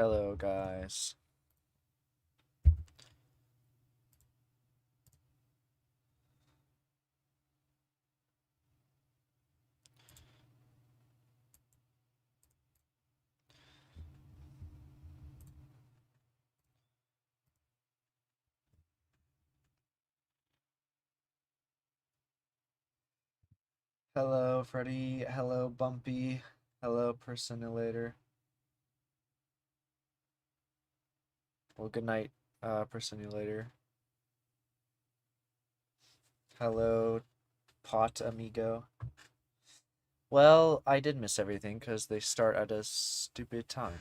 Hello, guys. Hello, Freddy. Hello, Bumpy. Hello, Personulator. Well, good night, Personulator. Hello, Pot Amigo. Well, I did miss everything because they start at a stupid time.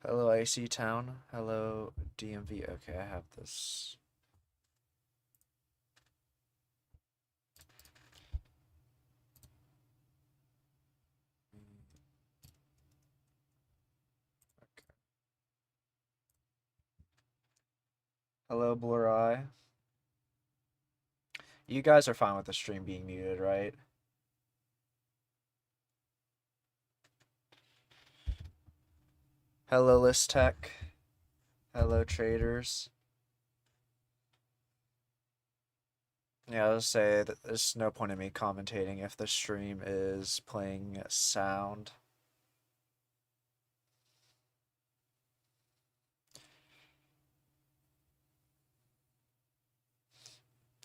Hello, Icy Town. Hello, DMV. Okay, I have this. Okay. Hello, Blur Eye. You guys are fine with the stream being muted, right? Hello, List Tech. Hello, traders. Yeah, I'll say that there's no point in me commentating if the stream is playing sound.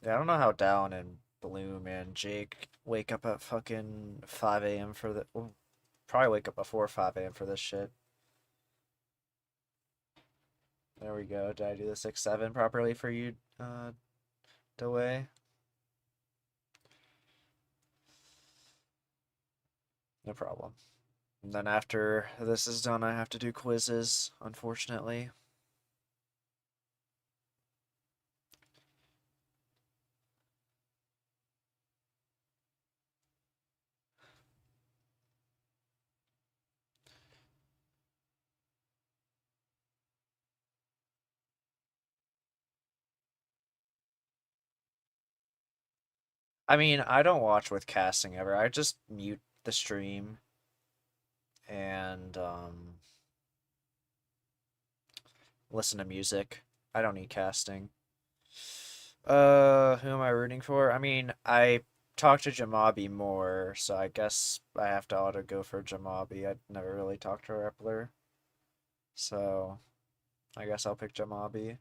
Yeah, I don't know how Down and Bloom and Jake wake up at fucking 5 a.m. for the. Well, probably wake up before 5 a.m. for this shit. There we go. Did I do the 6-7 properly for you, Dewey? No problem. And then after this is done, I have to do quizzes, unfortunately. I mean, I don't watch with casting ever. I just mute the stream and listen to music. I don't need casting. Who am I rooting for? I mean, I talk to Jamabi more, so I guess I have to auto go for Jamabi. I never really talked to Rappler, so I guess I'll pick Jamabi.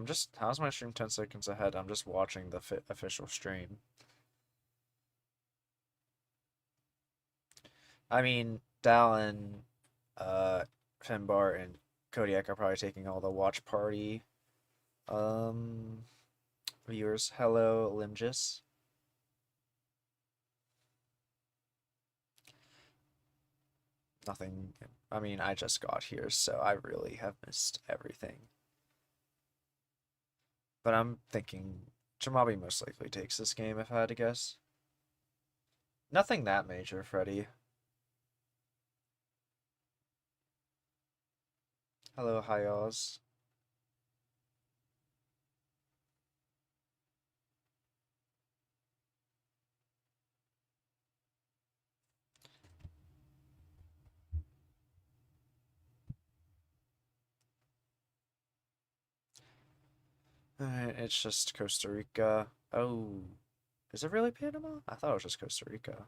Just how's my stream 10 seconds ahead? I'm just watching the official stream. I mean, Dallin, uh, Finbar, and Kodiak are probably taking all the watch party um viewers. Hello, Limgis. Nothing. I mean, I just got here, so I really have missed everything. But I'm thinking Jamabi most likely takes this game if I had to guess. Nothing that major, Freddy. Hello, hi Oz. It's just Costa Rica. Oh, is it really Panama? I thought it was just Costa Rica.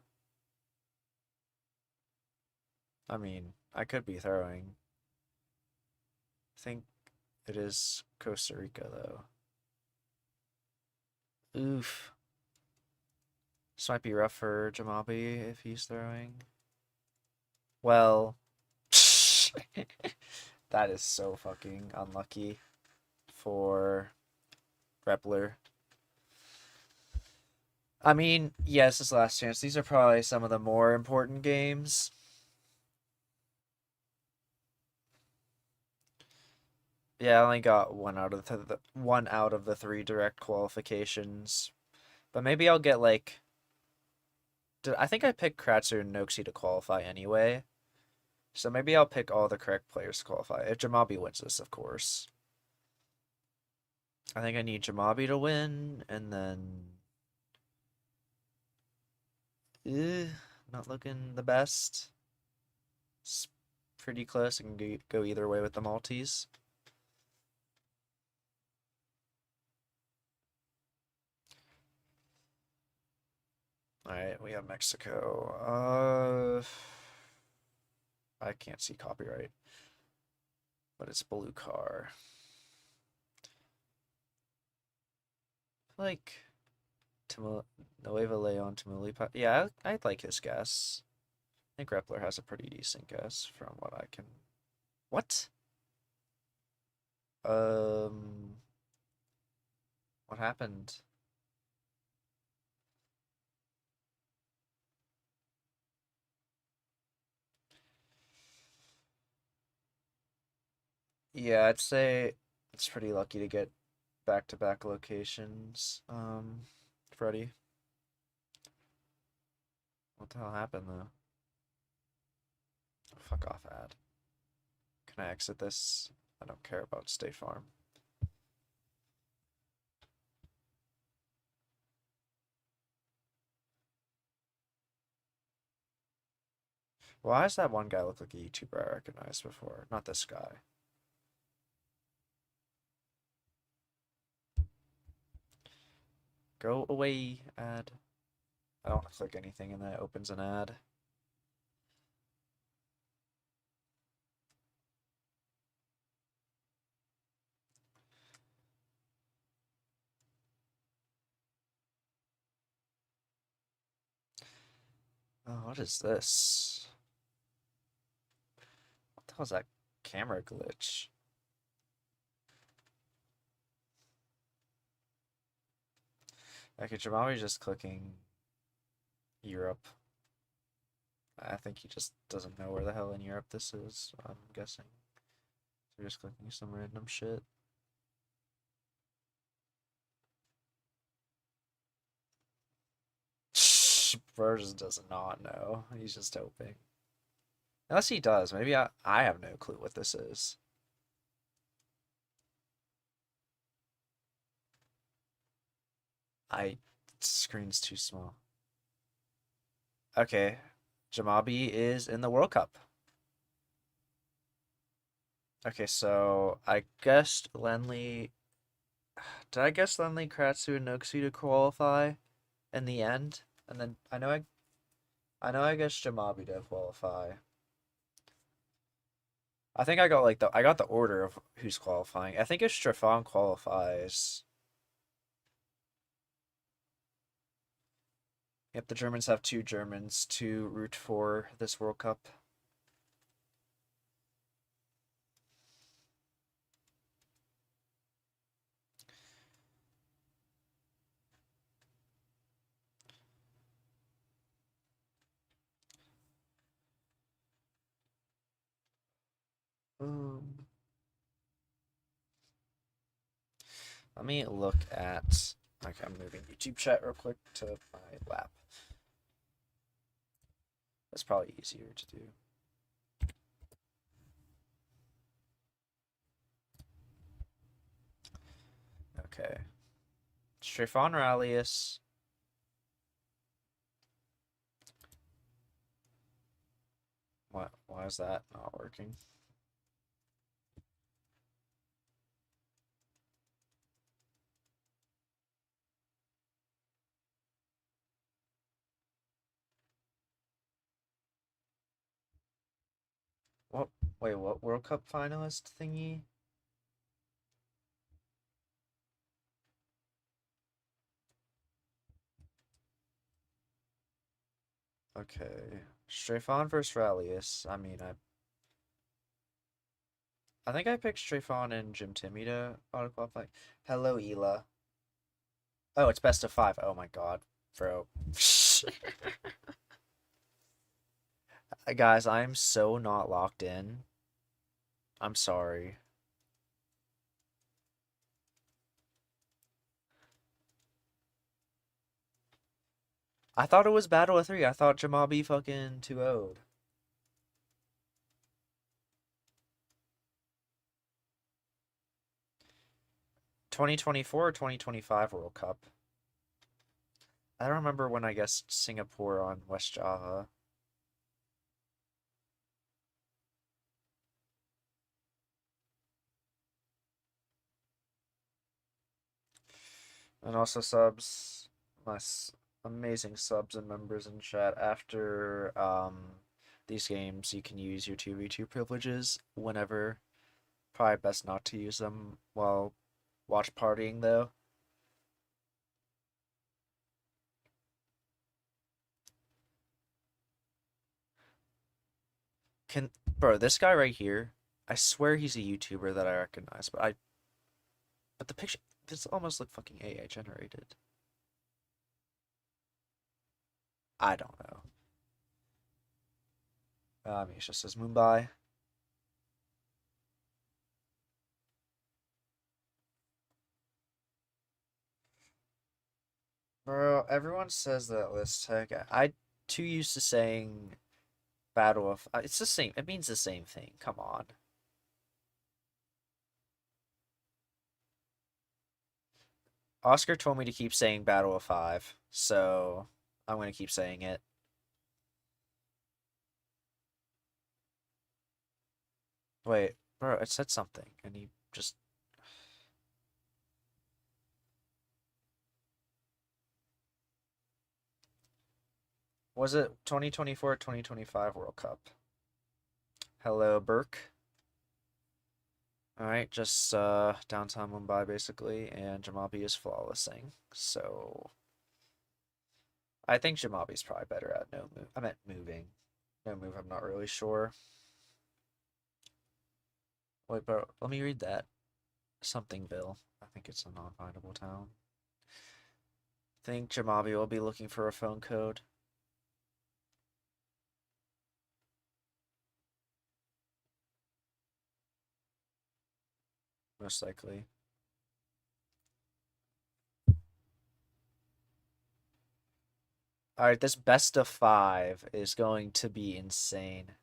I mean, I could be throwing. I think it is Costa Rica though. Oof. This might be rough for Jamabi if he's throwing. Well, that is so fucking unlucky for Repler. I mean, yes, this last chance. These are probably some of the more important games. Yeah, I only got one out of the three direct qualifications, but maybe I'll get like I think I picked Kratzer and Noxie to qualify anyway. So maybe I'll pick all the correct players to qualify. If Jamabi wins this, of course. I think I need Jamabi to win, and then... not looking the best. It's pretty close. I can go either way with the Maltese. Alright, we have Mexico. I can't see copyright. But it's blue car. Like Nueva Leon Tamaulipas. Yeah, I like his guess. I think Repler has a pretty decent guess from what I can. What? What happened? Yeah, I'd say it's pretty lucky to get back-to-back locations. Freddie. What the hell happened though? Oh, fuck off, ad. Can I exit this? I don't care about State Farm. Why does that one guy look like a YouTuber I recognized before? Not this guy. Go away, ad. I don't want to click anything and then it opens an ad. Oh, what is this? What the hell is that camera glitch? Okay, Jamabi's just clicking Europe. I think he just doesn't know where the hell in Europe this is, I'm guessing. So just clicking some random shit. Bro just does not know. He's just hoping. Unless he does. Maybe I have no clue what this is. Screen's too small. Okay. Jamabi is in the World Cup. Okay, so I guessed Lenly. Did I guess Lenly, Kratsu, and Noxie to qualify in the end? And then I guessed Jamabi to qualify. I think I got like I got the order of who's qualifying. I think if Strafan qualifies. Yep, the Germans have two Germans to root for this World Cup. Um, Let me look at. Okay, I'm moving YouTube chat real quick to my lap. That's probably easier to do. Okay. Stefan Rallius. What? Why is that not working? What? Wait, what World Cup finalist thingy? Okay. Stefan versus Rallius. I mean, I think I picked Stefan and Jim Timmy to auto qualify. Hello, Ela. Oh, it's best of 5. Oh my god, bro. Guys, I'm so not locked in. I'm sorry. I thought it was Battle of 3. I thought Jamabi fucking 2-0'd. 2024 or 2025 World Cup? I don't remember when I guess Singapore on West Java. And also subs, my amazing subs and members in chat. After these games, you can use your 2v2 privileges whenever. Probably best not to use them while watch partying though. Can bro, this guy right here, I swear he's a YouTuber that I recognize, but the picture this almost look fucking AI generated. I don't know. It just says Mumbai. Bro, everyone says that list tech. I too used to saying Battle of. It's the same. It means the same thing. Come on. Oscar told me to keep saying Battle of Five, so I'm gonna keep saying it. Wait, bro, it said something, and he just. Was it 2024 or 2025 World Cup? Hello, Burke. Alright, just downtown Mumbai basically, and Jamabi is flawlessing. So I think Jamabi's probably better at no move. I meant moving. No move, I'm not really sure. Wait, bro, let me read that. Somethingville. I think it's a non-findable town. Think Jamabi will be looking for a phone code. Most likely. Alright, this best of 5 is going to be insane.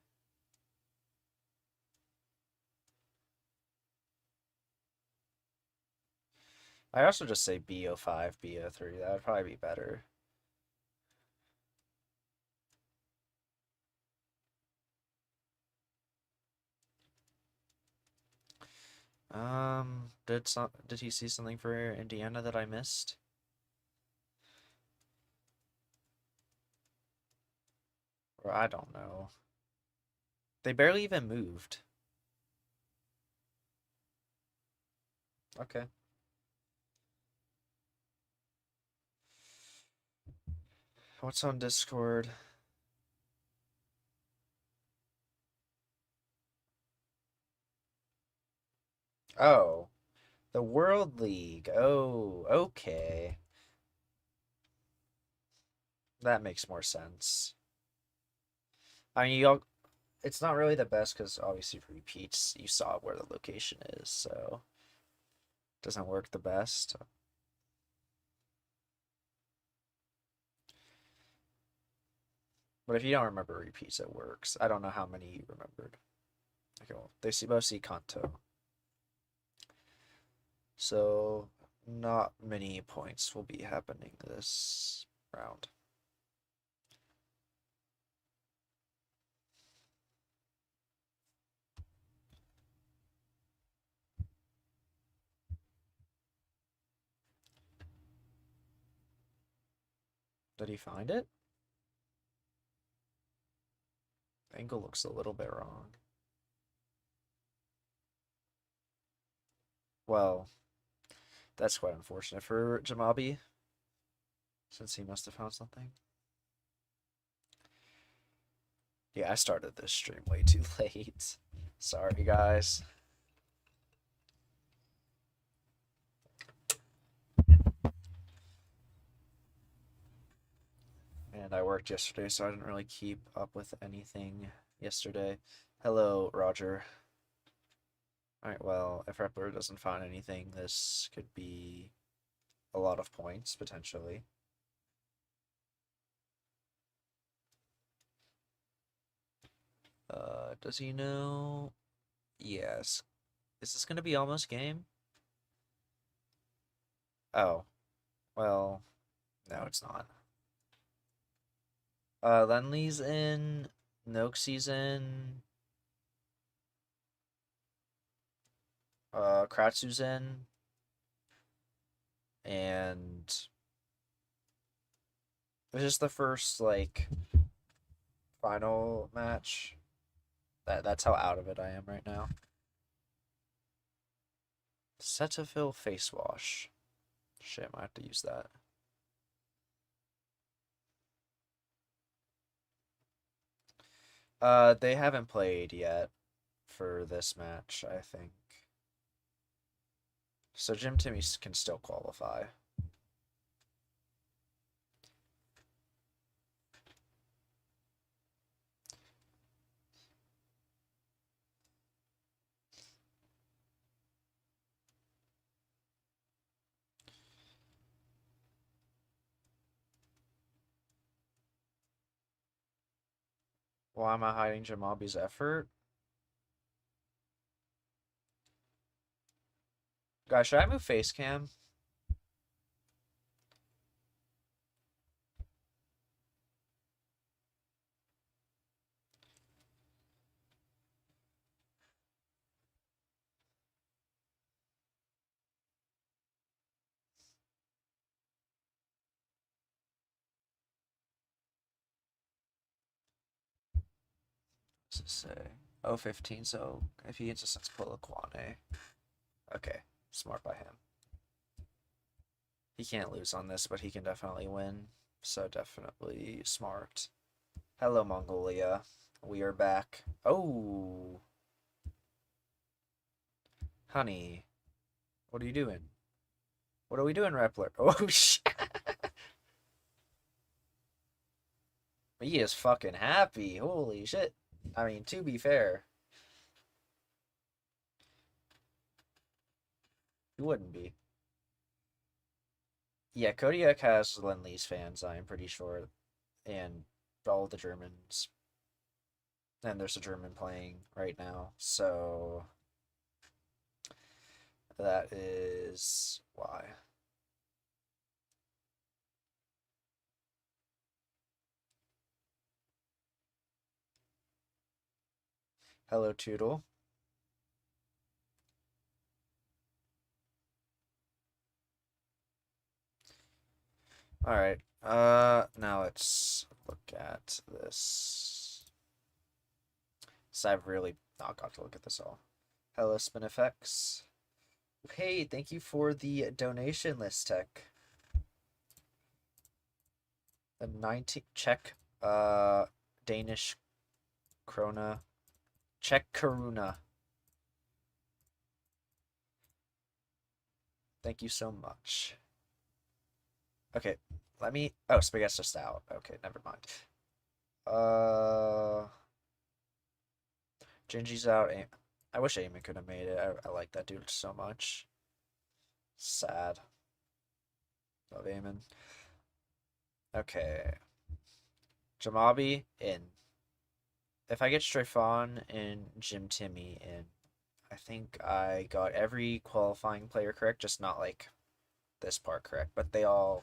I also just say BO5, BO3. That would probably be better. Did he see something for Indiana that I missed? Or I don't know. They barely even moved. Okay. What's on Discord? Oh, the World League. Oh, okay. That makes more sense. I mean, it's not really the best because obviously repeats, you saw where the location is, so it doesn't work the best. But if you don't remember repeats, it works. I don't know how many you remembered. Okay, well, both see Kanto. So not many points will be happening this round. Did he find it? Angle looks a little bit wrong. Well, that's quite unfortunate for Jamabi, since he must have found something. Yeah, I started this stream way too late. Sorry, guys. And I worked yesterday, so I didn't really keep up with anything yesterday. Hello, Roger. Alright, well, if Repler doesn't find anything, this could be a lot of points, potentially. Does he know? Yes. Is this gonna be almost game? Oh, well, no, it's not. Lenley's in, Noxie's in, Kratsu's in, and this is the first like final match. That's how out of it I am right now. Cetaphil face wash. Shit, I might have to use that. They haven't played yet for this match, I think. So Jim Timmy can still qualify. Why am I hiding Jamabi's effort? Guys, should I move face cam? What's it say? Oh, 15, so if he hits us, let's pull a Kwane. Okay, smart by him. He can't lose on this, but he can definitely win. So definitely smart. Hello, Mongolia. We are back. Oh, honey. What are you doing? What are we doing, Rappler? Oh, shit. He is fucking happy. Holy shit. I mean, to be fair, he wouldn't be. Yeah, Kodiak has Lend-Lease fans, I'm pretty sure. And all the Germans. And there's a German playing right now. So that is why. Hello, Toodle. Alright. Now let's look at this. So I've really not got to look at this all. Hello, Spinifex. Hey, thank you for the donation list, Tech. The 19 Czech, Danish krona, Czech koruna. Thank you so much. Okay, let me. Oh, Spaghetti's just out. Okay, never mind. Gingy's out. I wish Eamon could have made it. I like that dude so much. Sad. Love Eamon. Okay. Jamabi in. If I get Strafon and Jim Timmy in, I think I got every qualifying player correct, just not like this part correct, but they all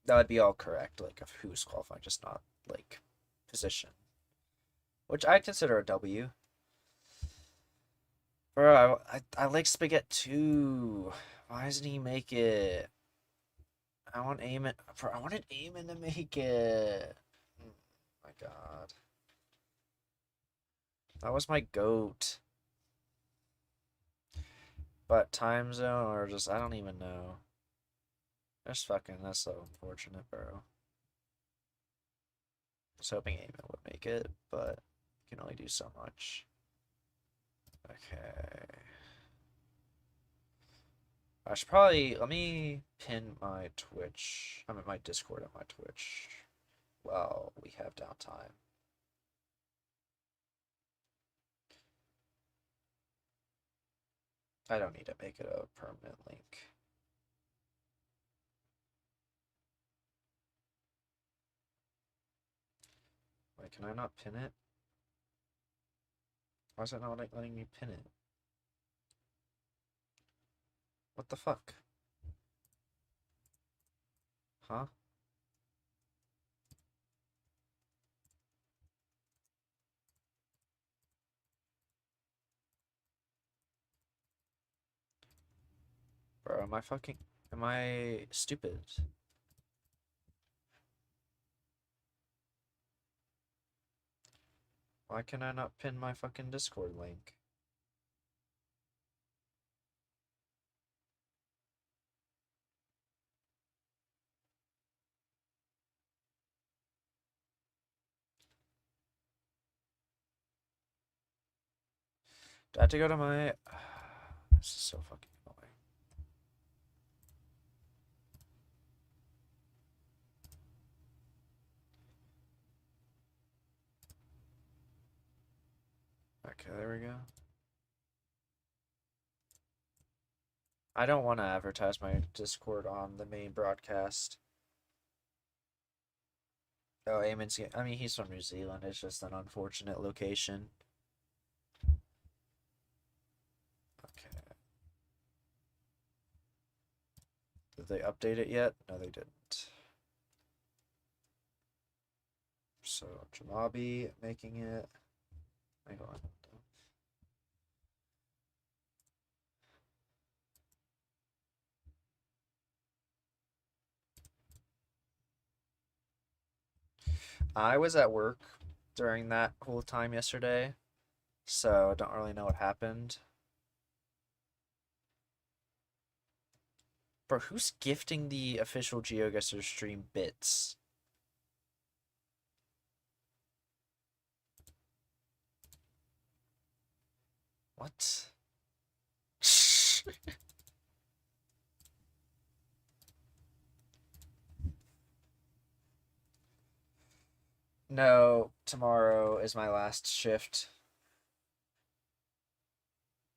that would be all correct, like of who's qualifying, just not like position, which I consider a W. Bro, I like Spaghetti too. Why doesn't he make it? I want Eamon. Bro, I wanted Eamon to make it. Oh my God, that was my goat. But time zone or just I don't even know. That's fucking that's so unfortunate, bro. I was hoping Eamon would make it, but you can only do so much. Okay. I should probably let me pin my Twitch. I'm at my Discord and my Twitch. Well, we have downtime. I don't need to make it a permanent link. Wait, can I not pin it? Why is it not letting me pin it? What the fuck? Huh? Bro, am I stupid? Why can I not pin my fucking Discord link? Do I have to go to my... This is so fucking annoying. Okay, there we go. I don't want to advertise my Discord on the main broadcast. Oh, Eamon's... I mean, he's from New Zealand. It's just an unfortunate location. Okay. Did they update it yet? No, they didn't. So, Jamabi making it... Hang on. I was at work during that whole time yesterday, so I don't really know what happened. Bro, who's gifting the official GeoGuessr stream bits? What? No, tomorrow is my last shift.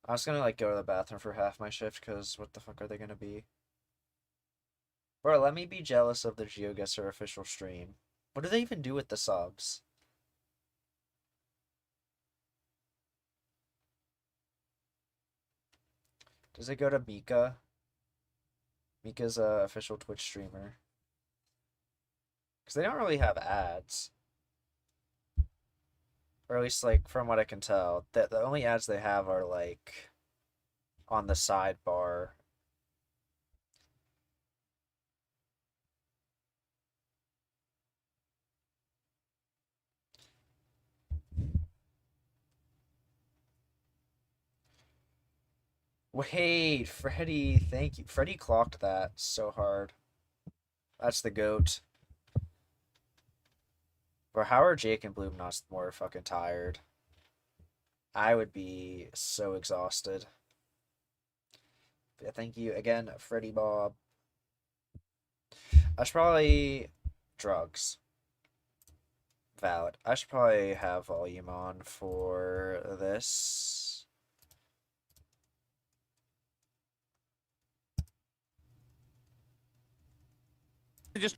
I was gonna like go to the bathroom for half my shift because what the fuck are they gonna be? Bro, let me be jealous of the GeoGuessr official stream. What do they even do with the subs? Does it go to Mika? Mika's a official Twitch streamer. Because they don't really have ads. Or at least, like, from what I can tell. The only ads they have are, like, on the sidebar. Wait, Freddy, thank you. Freddy clocked that so hard. That's the GOAT. Or how are Jake and Bloom not more fucking tired? I would be so exhausted. But yeah, thank you again, Freddy Bob. I should probably... Drugs. Valid. I should probably have volume on for this. Just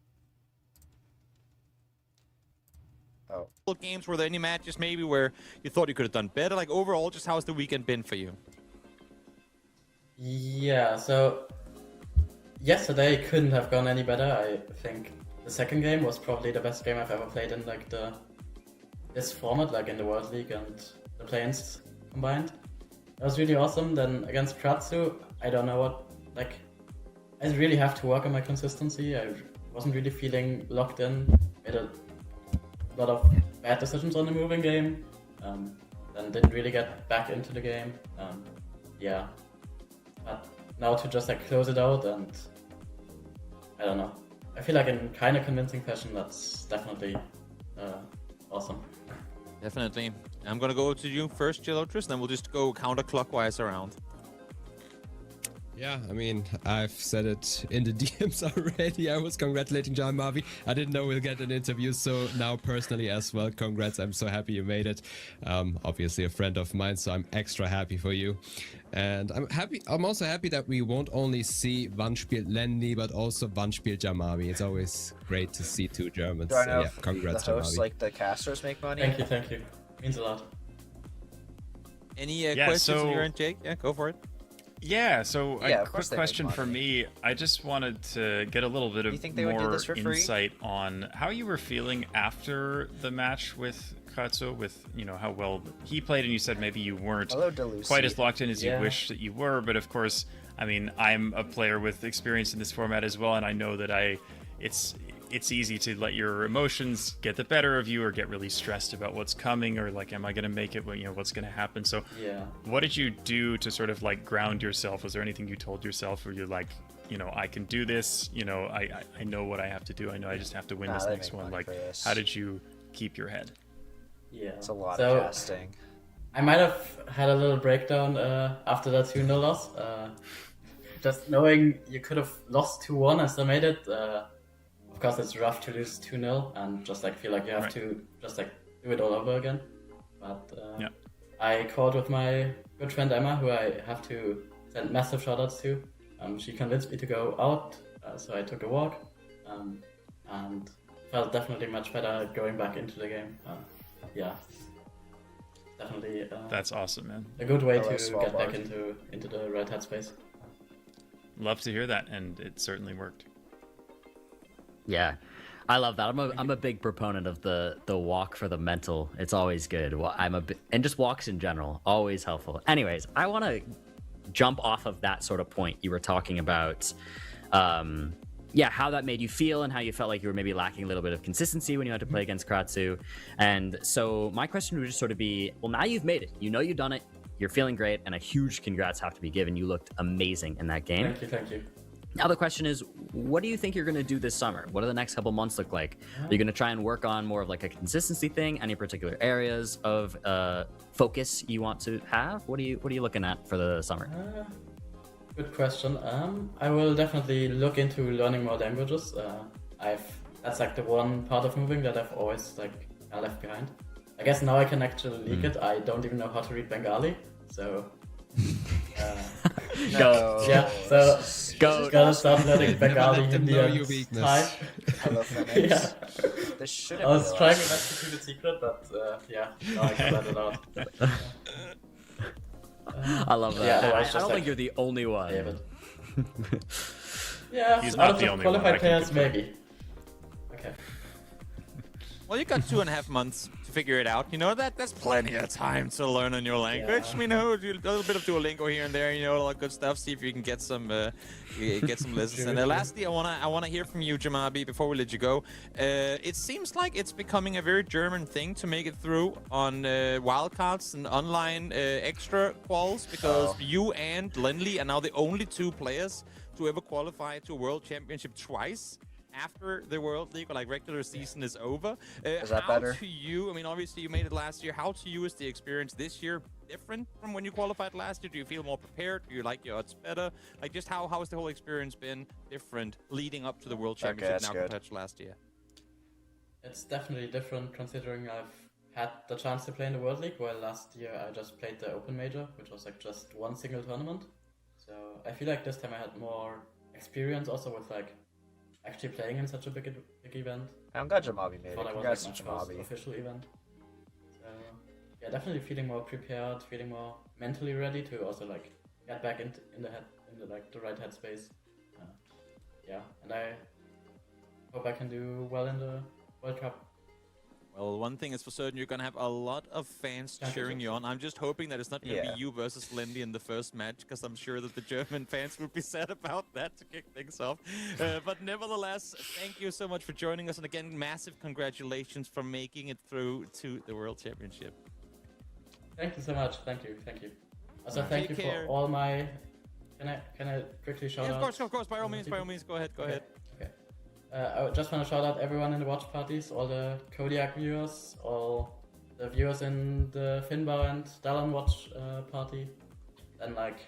games, were there any matches maybe where you thought you could have done better? Like overall, just how's the weekend been for you? Yeah, so yesterday couldn't have gone any better. I think the second game was probably the best game I've ever played in like this format, like in the World League and the play-ins combined. That was really awesome. Then against Kratzu, I don't know what, like, I really have to work on my consistency. I wasn't really feeling locked in. Made a lot of bad decisions on the moving game. Then didn't really get back into the game. Yeah. But now to just like close it out, and I don't know. I feel like in kind of convincing fashion, that's definitely awesome. Definitely. I'm gonna go to you first, Gelotris, then we'll just go counterclockwise around. Yeah, I mean, I've said it in the DMs already. I was congratulating Jamabi. I didn't know we'll get an interview, so now personally as well, congrats. I'm so happy you made it. Obviously a friend of mine, so I'm extra happy for you. And I'm also happy that we won't only see Wann spielt Lenny, but also Wann spielt Jamabi. It's always great to see two Germans. Do I know yeah, if congrats, the hosts, Jamabi. like the casters, make money? Thank you. Means a lot. Any Yeah, questions so- on your end, Jake? Yeah, go for it. Yeah, so Yeah, a of course quick they make question for money. me. I just wanted to get a little bit of You think they would do more this for free? insight on how you were feeling after the match with Kratzo, with, you know, how well he played, and you said maybe you weren't Hello, Delucy. quite as locked in as Yeah. you wish that you were, but of course, I mean, I'm a player with experience in this format as well, and I know that it's easy to let your emotions get the better of you or get really stressed about what's coming or like, am I going to make it? You know, what's going to happen? So Yeah. what did you do to sort of like ground yourself? Was there anything you told yourself where you're like, you know, I can do this, you know, I know what I have to do. I know I just have to win Nah, this they next make one. money Like, for this. how did you keep your head? Yeah. It's a lot So, of casting. I might have had a little breakdown after that 2-0 loss. Just knowing you could have lost 2-1 and still made it. Of course, it's rough to lose 2-0 and just like feel like you have Right. to just like do it all over again. But Yeah. I called with my good friend Emma, who I have to send massive shoutouts to. She convinced me to go out, so I took a walk and felt definitely much better going back into the game. Yeah, definitely. That's awesome, man. A good way Hello, to get back Svalbard. into the right headspace. Love to hear that, and it certainly worked. Yeah, I love that. I'm a big proponent of the walk for the mental. It's always good. And just walks in general, always helpful. Anyways, I want to jump off of that sort of point you were talking about. How that made you feel and how you felt like you were maybe lacking a little bit of consistency when you had to play against Kratzu. And so my question would just sort of be, well, now you've made it. You know you've done it. You're feeling great, and a huge congrats have to be given. You looked amazing in that game. Thank you. Now the question is, what do you think you're going to do this summer? What do the next couple months look like? Are you going to try and work on more of like a consistency thing? Any particular areas of focus you want to have? What are you looking at for the summer? Good question. I will definitely look into learning more languages. That's like the one part of moving that I've always like left behind. I guess now I can actually leak it. I don't even know how to read Bengali, so. Go. Yeah, so Go. gotta start learning Never Bengali, let them Hindi, know and your weakness. Thai. Hello, Phoenix. Yeah. This shouldn't I was be trying allowed. not to keep it secret, but now I can let it out. I love that. Yeah, I otherwise just don't like think you're the only one. David. Yeah, He's out not of the the only one, I qualified can players, confirm. maybe. Okay. Well, you got 2.5 months to figure it out. You know, that's plenty of time to learn on your language. Yeah. You know, do a little bit of Duolingo here and there. You know, all that good stuff. See if you can get some lessons. And lastly, I wanna hear from you, Jamabi, before we let you go. It seems like it's becoming a very German thing to make it through on wildcards and online extra quals, because you and Lenley are now the only two players to ever qualify to a World Championship twice after the World League or like regular season is over. Is that how better? to you, I mean, obviously you made it last year. How to you is the experience this year different from when you qualified last year? Do you feel more prepared? Do you like your odds better? Like, just how has the whole experience been different leading up to the World Okay, Championship that's now good. compared to last year? It's definitely different considering I've had the chance to play in the World League, while last year I just played the Open Major, which was like just one single tournament. So I feel like this time I had more experience also with like actually playing in such a big event. I'm glad Jamabi made it. Thought I was Congrats like to my first Jamabi. official event. So yeah, definitely feeling more prepared, feeling more mentally ready to also like get back in the right headspace. And I hope I can do well in the World Cup. Well, one thing is for certain, you're going to have a lot of fans cheering you on. I'm just hoping that it's not going to Yeah. be you versus Lindy in the first match, because I'm sure that the German fans would be sad about that to kick things off. But nevertheless, thank you so much for joining us. And again, massive congratulations for making it through to the World Championship. Thank you so much. Thank you. Also, Take thank you care. for all my. Can I quickly shout Yeah, out? of course, by all means, go ahead. Okay. I just want to shout out everyone in the watch parties, all the Kodiak viewers, all the viewers in the Finbar and Dallon watch party. And like,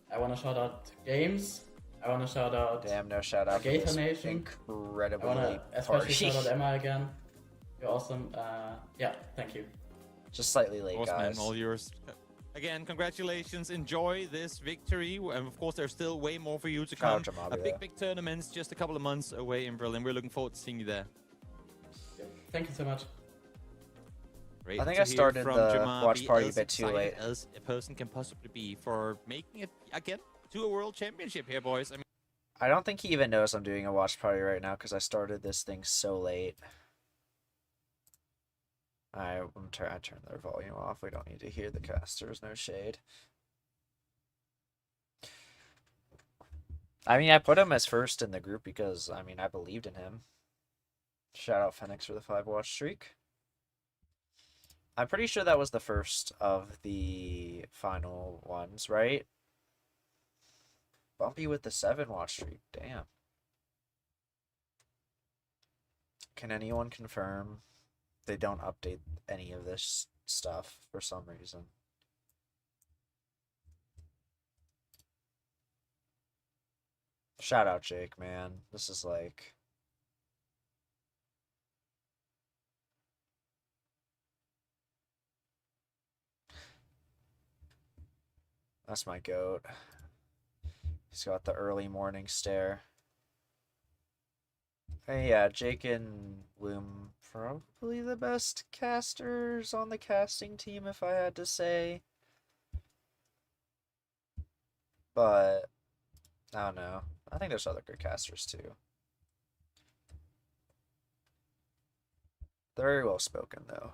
I want to shout out Games. I want to shout out. Damn, no shout out for Gator this Nation. I incredibly want to late especially party. shout out Emma again. You're awesome. Yeah, thank you. Just slightly late, Awesome, man, guys. all yours. Again, congratulations. Enjoy this victory. And of course, there's still way more for you to come. Shout out A Jamabi, big, yeah. big tournament just a couple of months away in Berlin. We're looking forward to seeing you there. Thank you so much. Great I think to I hear started from the Jamabi, watch party a as bit too excited late. as a person can possibly be for making it again to a world championship here, boys. I mean, I don't think he even knows I'm doing a watch party right now because I started this thing so late. I turn their volume off. We don't need to hear the casters. No shade. I mean, I put him as first in the group because, I mean, I believed in him. Shout out Phoenix for the 5-watch streak. I'm pretty sure that was the first of the final ones, right? Bumpy with the 7-watch streak. Damn. Can anyone confirm they don't update any of this stuff for some reason? Shout out Jake, man. This is like... That's my goat. He's got the early morning stare. Hey, yeah, Jake and Loom, probably the best casters on the casting team, if I had to say. But, I don't know. I think there's other good casters, too. They're very well spoken, though.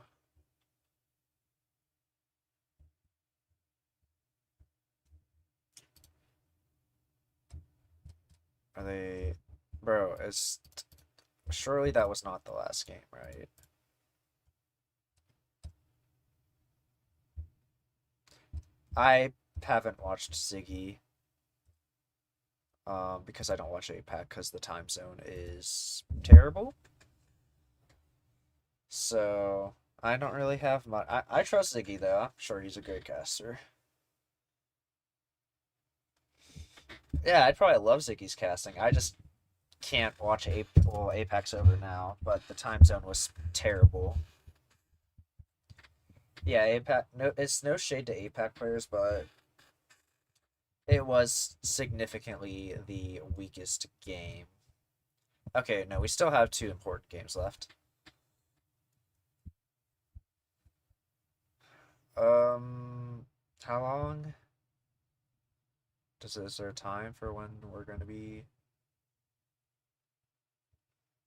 Are they... Bro, it's... Surely that was not the last game, right? I haven't watched Ziggy. Because I don't watch APAC because the time zone is terrible. So, I don't really have much... I trust Ziggy, though. I'm sure he's a great caster. Yeah, I'd probably love Ziggy's casting. I just can't watch Apex over now, but the time zone was terrible. Yeah, APAC. No, it's no shade to APAC players, but it was significantly the weakest game. Okay, no, we still have 2 important games left. How long? Is there a time for when we're going to be...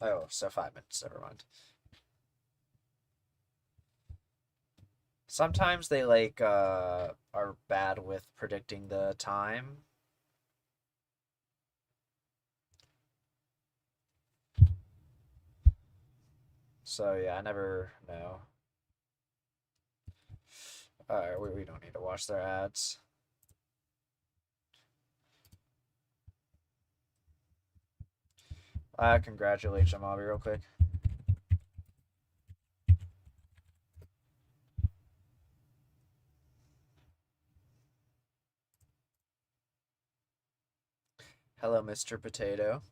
Oh, so 5 minutes, never mind. Sometimes they, like, are bad with predicting the time. So, yeah, I never know. Alright, we don't need to watch their ads. Congratulate Jamabi real quick. Hello, Mr. Potato.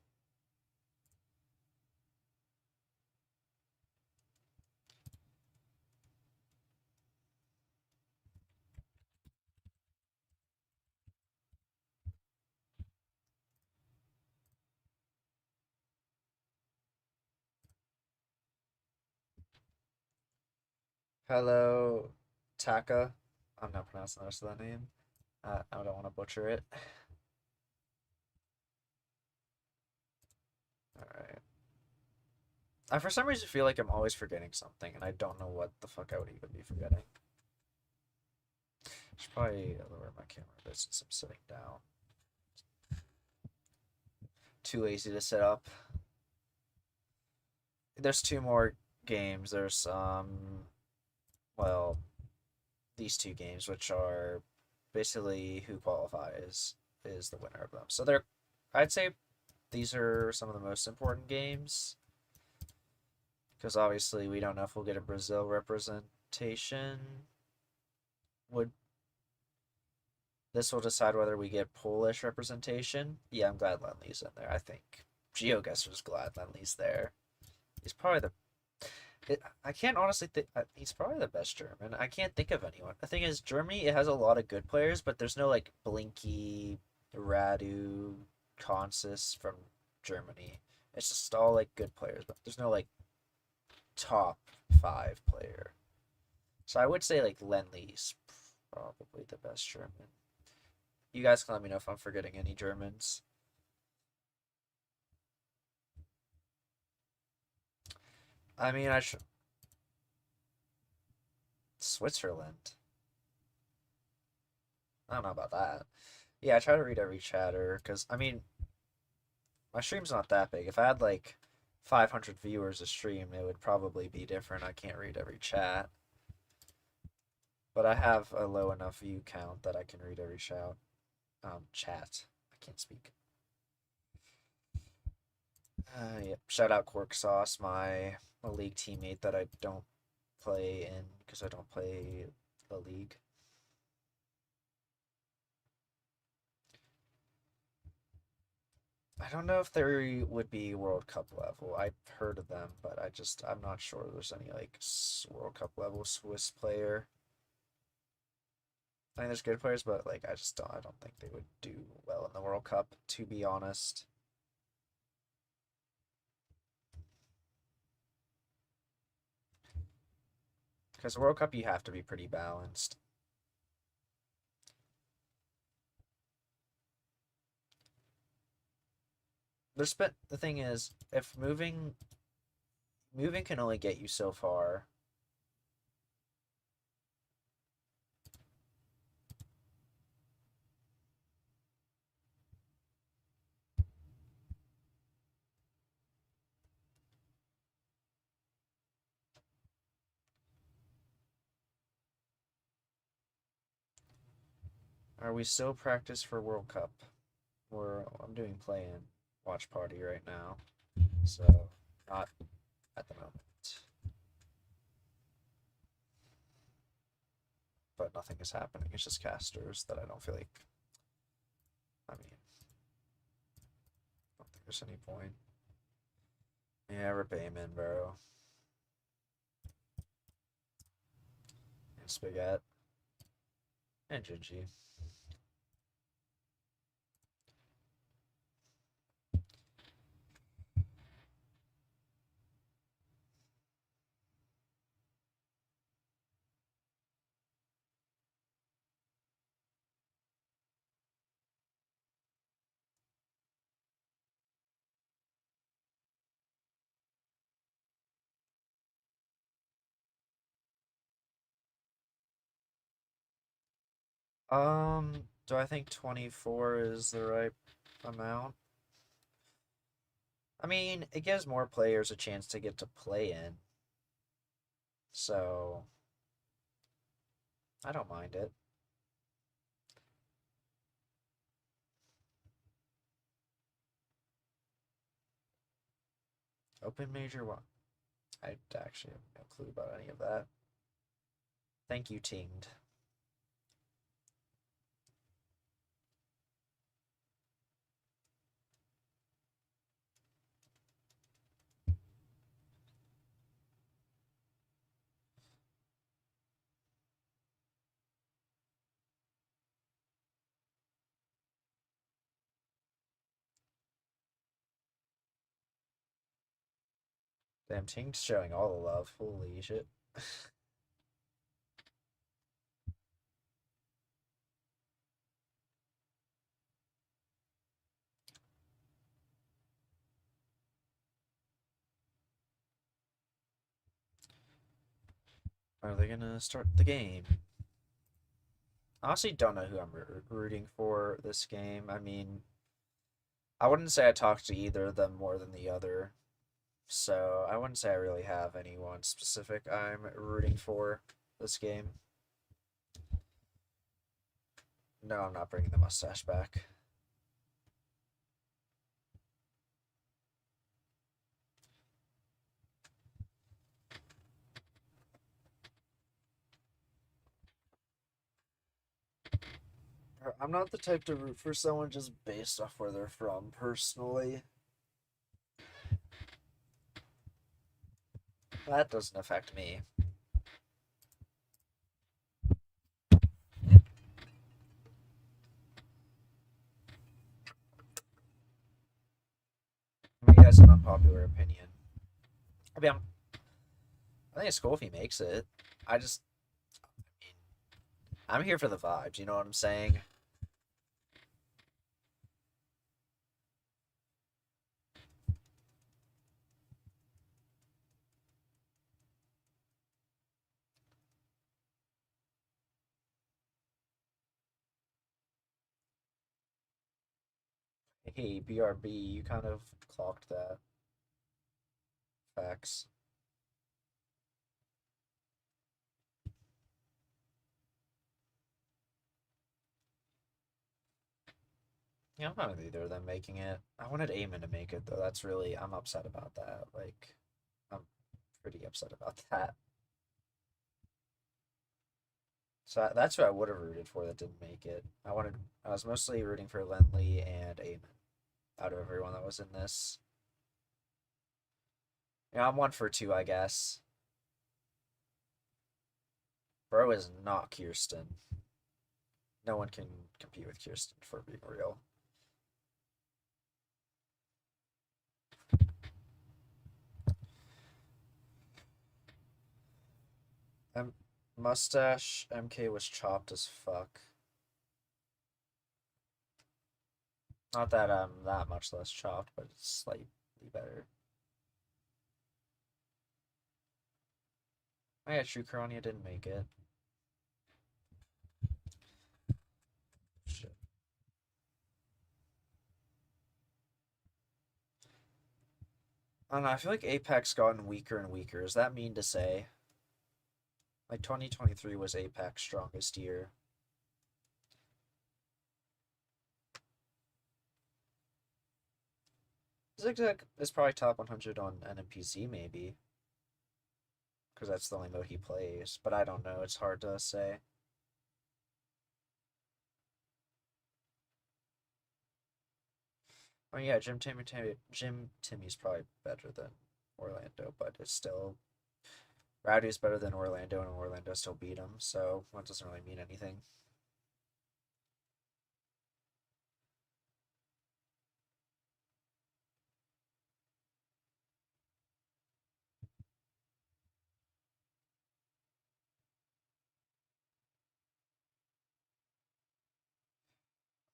Hello, Taka. I'm not pronouncing the rest of that name. I don't want to butcher it. Alright. I for some reason feel like I'm always forgetting something, and I don't know what the fuck I would even be forgetting. Should probably lower my camera a bit since I'm sitting down. Too lazy to set up. There's 2 more games. There's well, these 2 games, which are basically who qualifies is the winner of them. So I'd say these are some of the most important games. Because obviously we don't know if we'll get a Brazil representation. This will decide whether we get Polish representation. Yeah, I'm glad Lenly's in there. I think GeoGuesser's glad Lenly's there. He's probably I can't honestly think... he's probably the best German. I can't think of anyone. The thing is, Germany, it has a lot of good players, but there's no, like, Blinky, Radu, Consis from Germany. It's just all, like, good players, but there's no, like, top 5 player. So I would say like Lend-Lease, probably the best German. You guys can let me know if I'm forgetting any Germans. I mean, I should. Switzerland. I don't know about that. Yeah, I try to read every chatter because I mean, my stream's not that big. If I had like 500 viewers a stream, it would probably be different. I can't read every chat, but I have a low enough view count that I can read every chat. I can't speak. Yep. Shout out Cork Sauce, my league teammate that I don't play in because I don't play the league. I don't know if they would be World Cup level. I've heard of them, but I'm not sure there's any like World Cup level Swiss player. I think there's good players, but like I don't think they would do well in the World Cup, to be honest. Because World Cup you have to be pretty balanced. The thing is, if moving can only get you so far. Are we still practice for World Cup? I'm doing play-in watch party right now, so not at the moment. But nothing is happening. It's just casters that I don't feel like. I mean, I don't think there's any point. Yeah, we're Bayman, bro. And Spaghetti. And Gingy. Do I think 24 is the right amount? I mean, it gives more players a chance to get to play in. So, I don't mind it. Open Major 1. I actually have no clue about any of that. Thank you, Tinged. Damn, Tinged's showing all the love. Holy shit. Are they gonna start the game? I honestly don't know who I'm rooting for this game. I mean, I wouldn't say I talk to either of them more than the other. So I wouldn't say I really have anyone specific I'm rooting for this game. No, I'm not bringing the mustache back. I'm not the type to root for someone just based off where they're from, personally. That doesn't affect me. Maybe that's an unpopular opinion. I mean, I think it's cool if he makes it. I just I'm here for the vibes, you know what I'm saying? Hey, BRB, you kind of clocked that. Facts. Yeah, I'm not with either of them making it. I wanted Eamon to make it, though. That's really, I'm upset about that. Like, I'm pretty upset about that. So that's who I would have rooted for that didn't make it. I was mostly rooting for Lenley and Eamon out of everyone that was in this. Yeah, I'm 1 for 2, I guess. Bro is not Kirsten. No one can compete with Kirsten, for being real. Mustache MK was chopped as fuck. Not that I'm that much less chopped, but it's slightly better. Oh yeah, True Corona didn't make it. Shit. I don't know, I feel like Apex gotten weaker and weaker. Is that mean to say? Like 2023 was Apex strongest year. Zigzag is probably top 100 on NMPC maybe. Because that's the only mode he plays. But I don't know, it's hard to say. Oh yeah, Jim Timmy's probably better than Orlando, but it's still Rowdy's better than Orlando, and Orlando still beat him, so that doesn't really mean anything.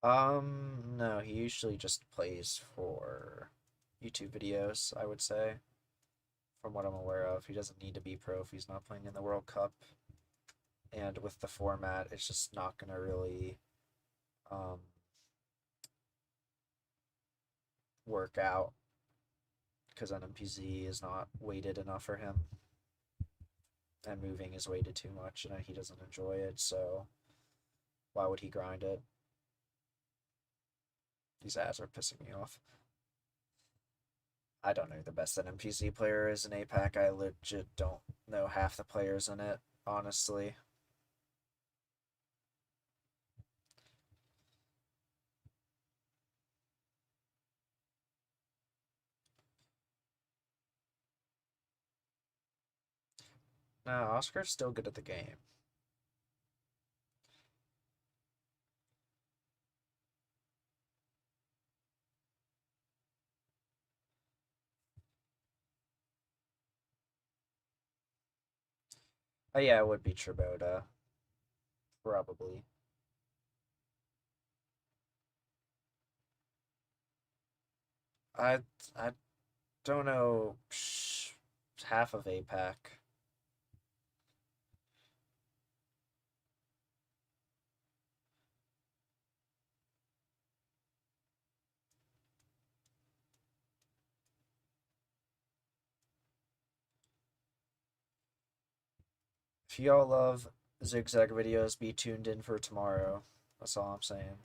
No, he usually just plays for YouTube videos, I would say. From what I'm aware of, he doesn't need to be pro if he's not playing in the World Cup. And with the format, it's just not gonna really um work out because NMPZ is not weighted enough for him, and moving is weighted too much, and he doesn't enjoy it. So why would he grind it? These ads are pissing me off. I don't know who the best NMPC player is in APAC. I legit don't know half the players in it, honestly. No, Oscar's still good at the game. Oh yeah, it would be Tribota. Probably. I I don't know half of APAC. If y'all love zigzag videos, be tuned in for tomorrow. That's all I'm saying.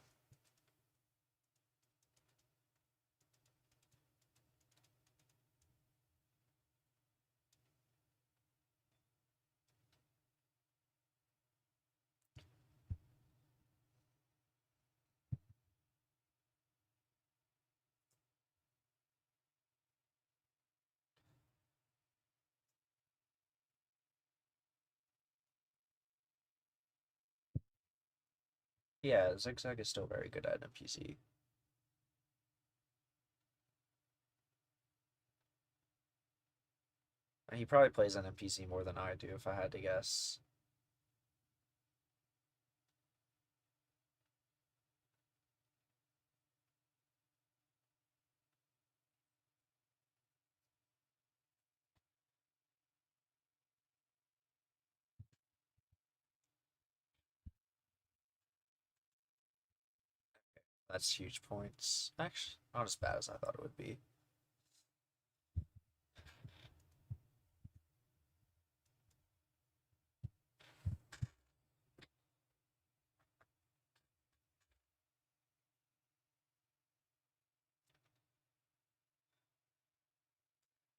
Yeah, zigzag is still very good at NPC. And he probably plays NPC more than I do, if I had to guess. That's huge points. Actually, not as bad as I thought it would be.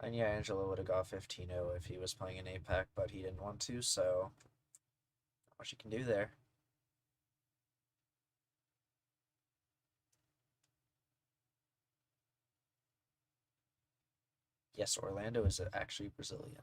And yeah, Angelo would have got 15-0 if he was playing an APAC, but he didn't want to, so not much you can do there. Yes, Orlando is actually Brazilian.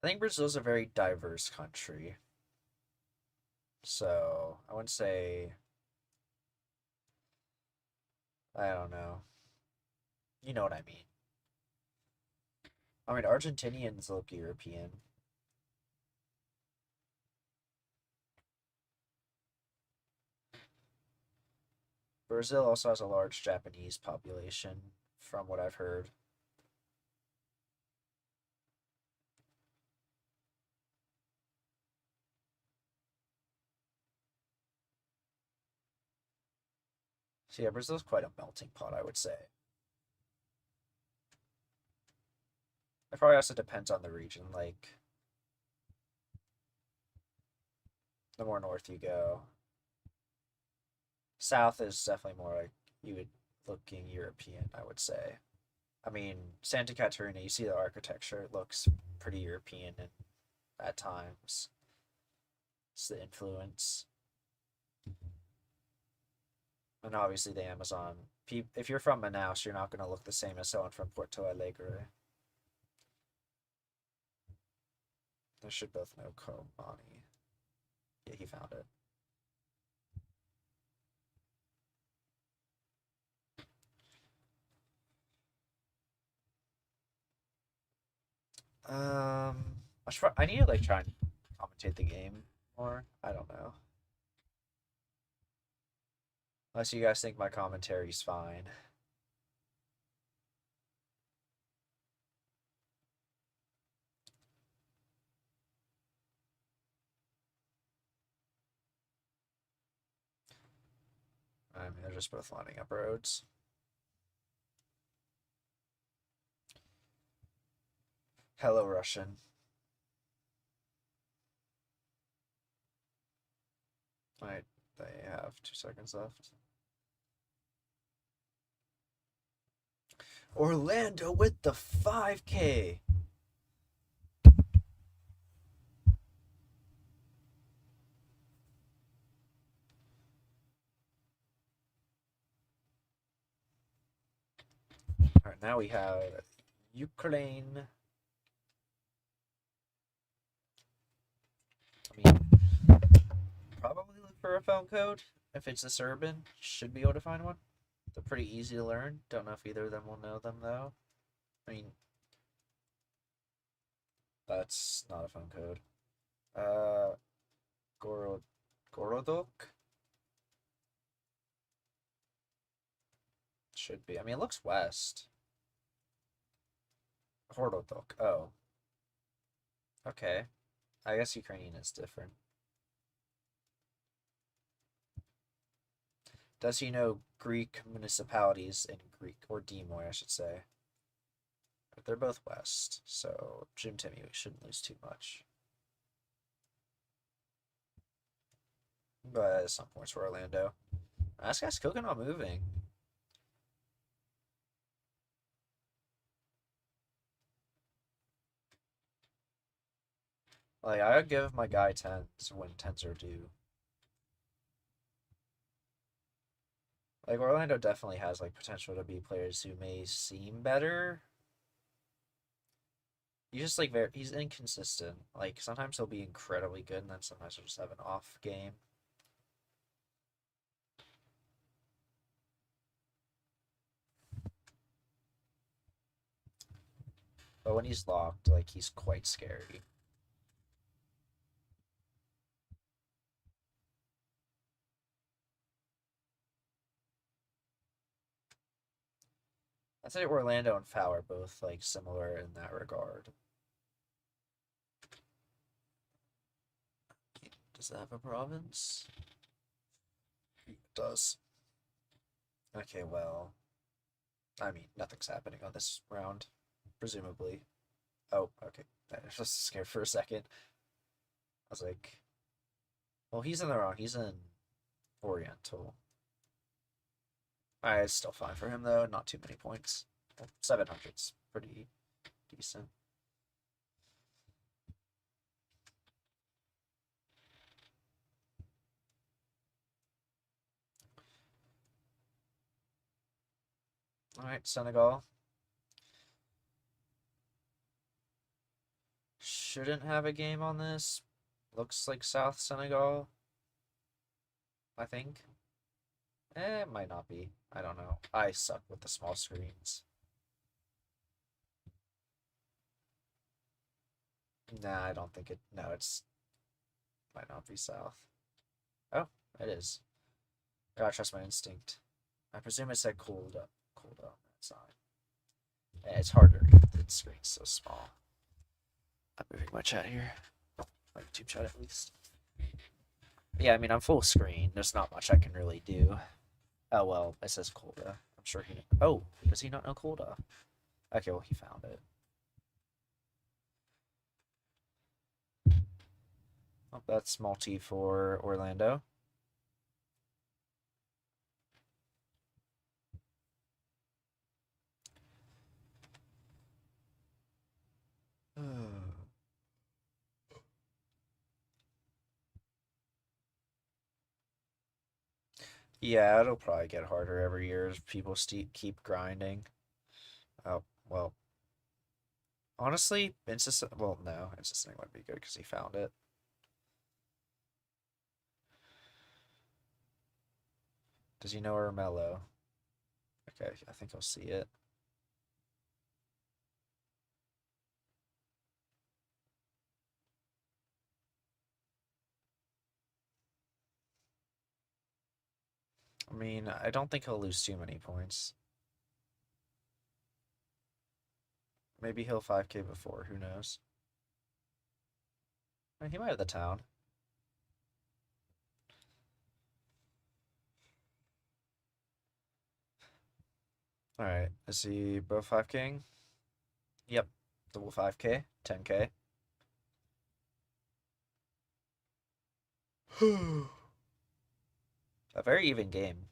I think Brazil's a very diverse country. So I wouldn't say, I don't know. You know what I mean. I mean, Argentinians look European. Brazil also has a large Japanese population, from what I've heard. So yeah, Brazil's quite a melting pot, I would say. It probably also depends on the region, like the more north you go. South is definitely more like you would looking European, I would say. I mean, Santa Catarina, you see the architecture, it looks pretty European and at times. It's the influence. And obviously the Amazon. If you're from Manaus, you're not going to look the same as someone from Porto Alegre. They should both know Komani. Yeah, he found it. I need to like try and commentate the game more. I don't know. Unless you guys think my commentary's fine. I mean, they're just both lining up roads. Hello, Russian. Alright, they have 2 seconds left. Orlando with the 5K. Alright, now we have Ukraine. I mean, probably look for a phone code. If it's this urban, should be able to find one. They're pretty easy to learn. Don't know if either of them will know them though. I mean, that's not a phone code. Gorodok? Should be. I mean, it looks west. Horodok. Oh. Okay. I guess Ukrainian is different. Does he know Greek municipalities in Greek, or Dimoy, I should say? But they're both west, so Jim Timmy, we shouldn't lose too much. But some points for Orlando. This guy's cooking on moving. Like, I would give my guy 10s when 10s are due. Like, Orlando definitely has, like, potential to be players who may seem better. He's just, like, he's inconsistent. Like, sometimes he'll be incredibly good, and then sometimes he'll just have an off game. But when he's locked, like, he's quite scary. I'd say Orlando and Foul are both, like, similar in that regard. Does it have a province? It does. Okay, well, I mean, nothing's happening on this round, presumably. Oh, okay. I was just scared for a second. I was like, well, he's in the wrong. He's in Oriental. Alright, it's still fine for him, though. Not too many points. 700's pretty decent. Alright, Senegal. Shouldn't have a game on this. Looks like South Senegal. I think. It might not be. I don't know. I suck with the small screens. Nah, I don't think it. No, it's. Might not be South. Oh, it is. Gotta trust my instinct. I presume it said cooled up. Cooled up. That's not. Yeah, it's hard to read. The screen's so small. I'm moving my chat here. My YouTube chat at least. Yeah, I mean, I'm full screen. There's not much I can really do. Oh, well, it says Kolda. I'm sure he... Oh, does he not know Kolda? Okay, well, he found it. Oh, that's multi for Orlando. Yeah, it'll probably get harder every year as people keep grinding. Oh, well. Honestly, Insistent... Well, no, Insistent would be good because he found it. Does he know Ermello? Okay, I think I'll see it. I mean, I don't think he'll lose too many points. Maybe he'll 5k before, who knows? I mean, he might have the town. Alright, is he both 5king? Yep, double 5k, 10k. A very even game.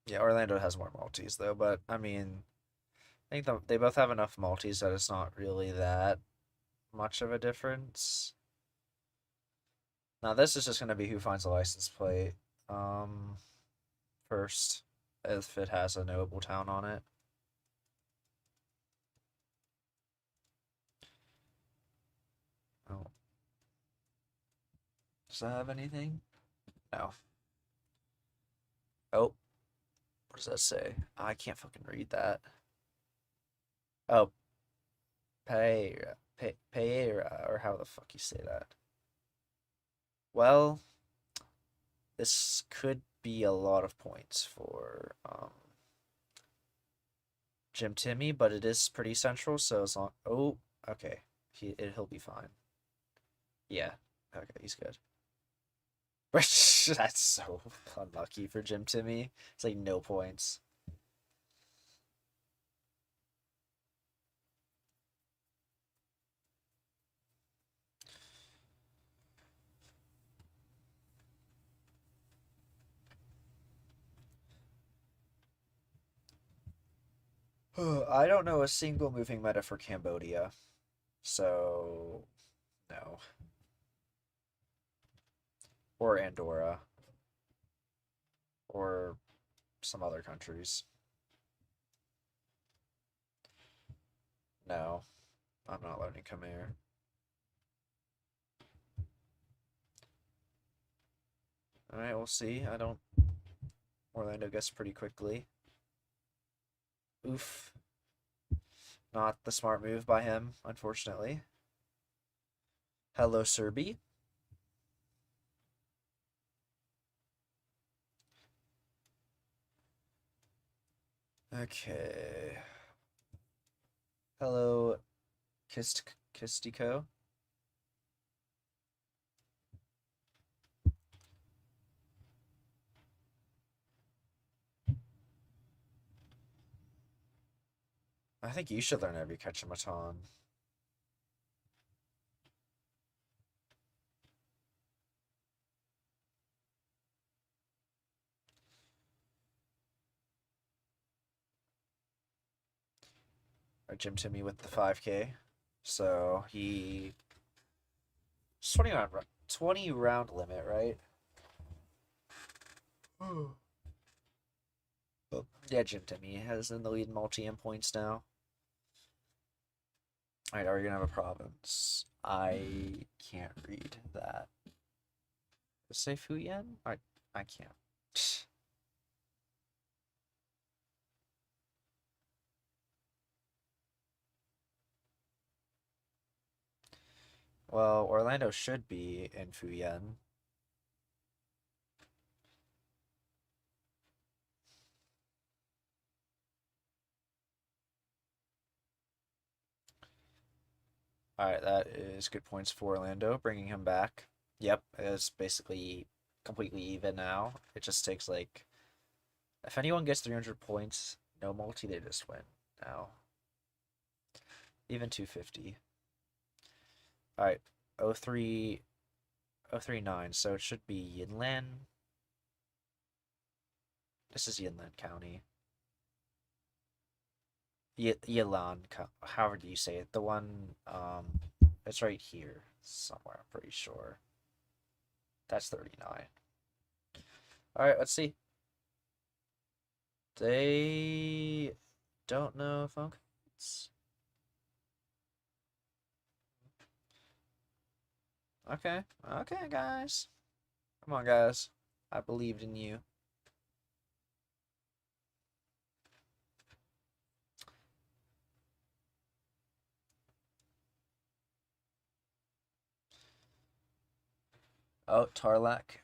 Yeah, Orlando has more multis though, but I mean, I think they both have enough multis that it's not really that much of a difference. Now this is just going to be who finds a license plate first, if it has a knowable town on it. Oh. Does that have anything? No. Oh. What does that say? I can't fucking read that. Oh. Pereira, or how the fuck you say that. Well, this could be a lot of points for Jim Timmy, but it is pretty central, so as long... Oh, okay. He'll be fine. Yeah. Okay, he's good. That's so unlucky for Jim Timmy. It's like no points. I don't know a single moving meta for Cambodia. So, no. Or Andorra. Or some other countries. No. I'm not learning Khmer. Alright, we'll see. I don't Orlando gets pretty quickly. Oof. Not the smart move by him, unfortunately. Hello, Serby. Okay. Hello, Kistico. I think you should learn every Ketchamaton. Jim Timmy with the 5K. So he 20 round limit, right? Yeah, Jim Timmy has in the lead multi in points now. Alright, are you gonna have a province? I can't read that. Say Fuyan? I can't. Well, Orlando should be in Fuyan. Alright, that is good points for Orlando, bringing him back. Yep, it's basically completely even now. It just takes like... If anyone gets 300 points, no multi, they just win now. Even 250. Alright, 039, so it should be Yinlan. This is Yinlan County. Yilan, however do you say it? The one, it's right here somewhere, I'm pretty sure. That's 39. Alright, let's see. They don't know phone codes. Okay, okay, guys. Come on, guys. I believed in you. Oh, Tarlac.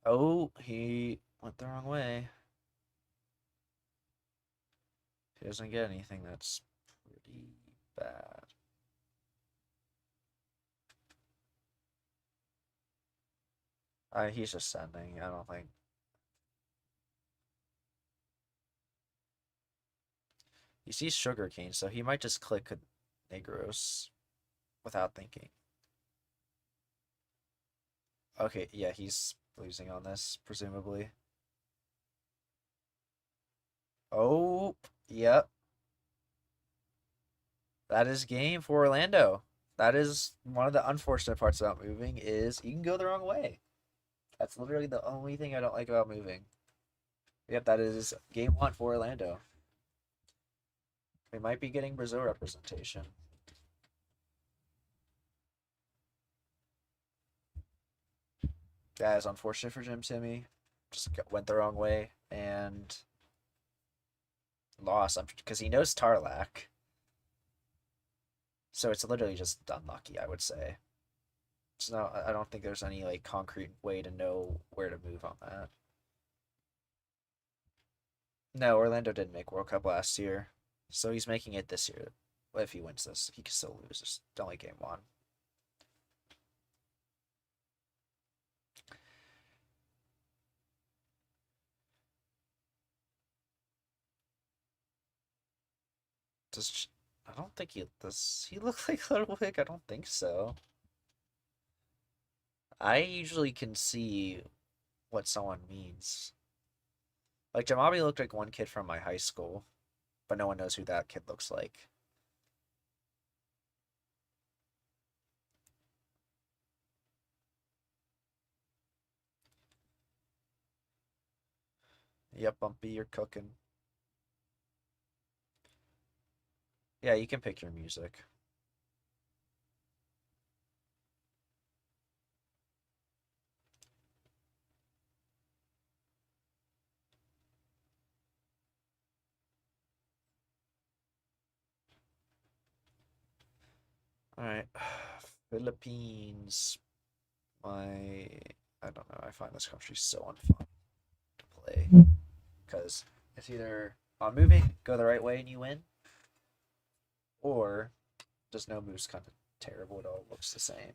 Oh, he went the wrong way. If he doesn't get anything, that's pretty bad. He's just sending. I don't think. He sees sugarcane, so he might just click Negros without thinking. Okay, yeah, he's losing on this, presumably. Oh, yep. That is game for Orlando. That is one of the unfortunate parts about moving is you can go the wrong way. That's literally the only thing I don't like about moving. Yep, that is game 1 for Orlando. We might be getting Brazil representation. That is unfortunate for Jim Timmy. Just went the wrong way and lost because he knows Tarlac. So it's literally just unlucky, I would say. So no, I don't think there's any like concrete way to know where to move on that. No, Orlando didn't make World Cup last year, so he's making it this year. If he wins this, he can still lose. It's only game 1. I don't think does he look like Ludwig? I don't think so. I usually can see what someone means. Like Jamabi looked like one kid from my high school, but no one knows who that kid looks like. Yep, Bumpy, you're cooking. Yeah, you can pick your music. Alright. Philippines. I don't know. I find this country so unfun to play. Because it's either on moving, go the right way and you win, or just no move's kind of terrible. It all looks the same.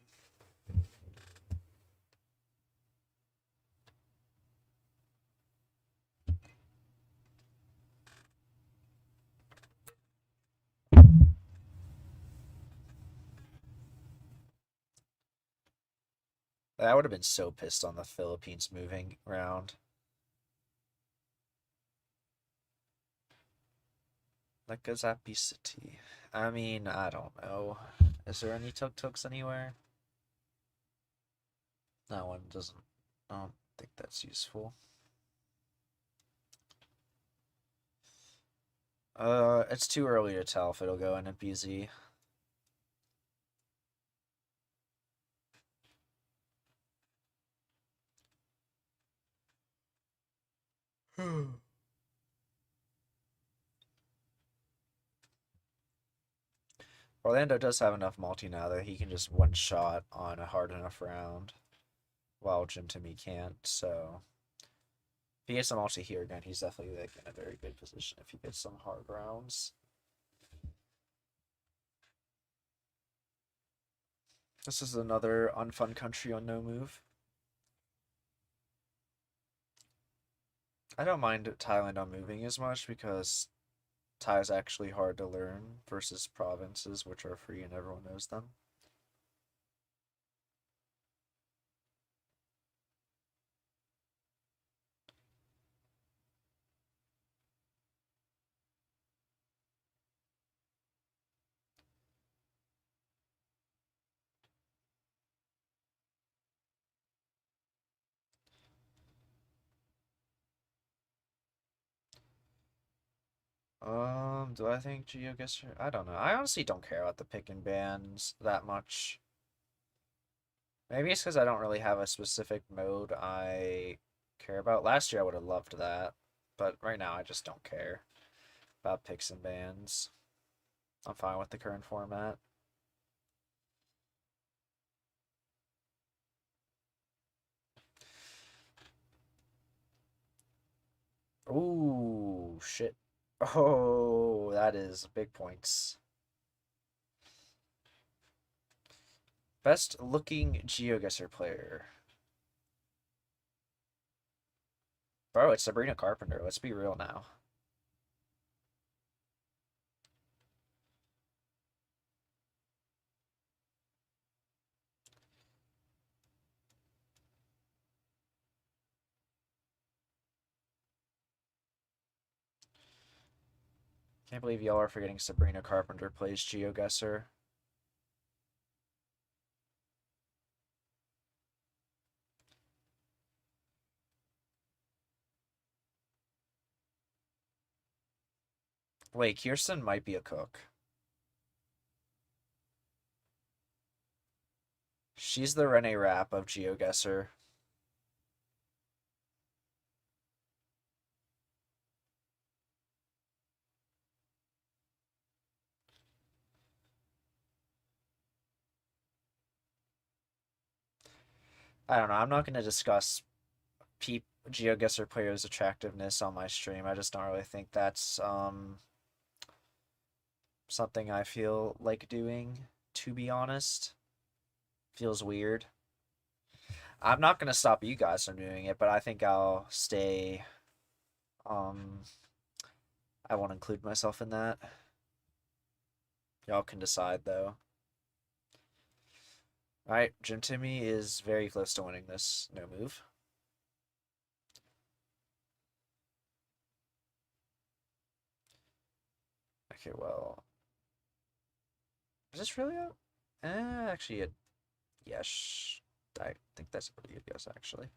I would have been so pissed on the Philippines moving round. Legazpi City. I mean, I don't know. Is there any tuk-tuks anywhere? That one doesn't. I don't think that's useful. It's too early to tell if it'll go in a BZ. Orlando does have enough multi now that he can just one shot on a hard enough round, while Jim Timmy can't. So if he gets some multi here again, he's definitely like in a very good position if he gets some hard rounds. This is another unfun country on no move. I don't mind Thailand on moving as much because Thai is actually hard to learn versus provinces, which are free and everyone knows them. Do I think GeoGuessr? I don't know. I honestly don't care about the pick and bans that much. Maybe it's because I don't really have a specific mode I care about. Last year I would have loved that, but right now I just don't care about picks and bans. I'm fine with the current format. Ooh, shit. Oh, that is big points. Best looking GeoGuessr player. Bro, it's Sabrina Carpenter. Let's be real now. Can't believe y'all are forgetting Sabrina Carpenter plays GeoGuessr. Wait, Kirsten might be a cook. She's the Renee Rapp of GeoGuessr. I don't know. I'm not going to discuss GeoGuessr players' attractiveness on my stream. I just don't really think that's something I feel like doing, to be honest. Feels weird. I'm not going to stop you guys from doing it, but I think I'll stay. I won't include myself in that. Y'all can decide, though. Alright, Jim Timmy is very close to winning this no move. Okay, well. Is this really a... actually, yes. I think that's a pretty good guess, actually.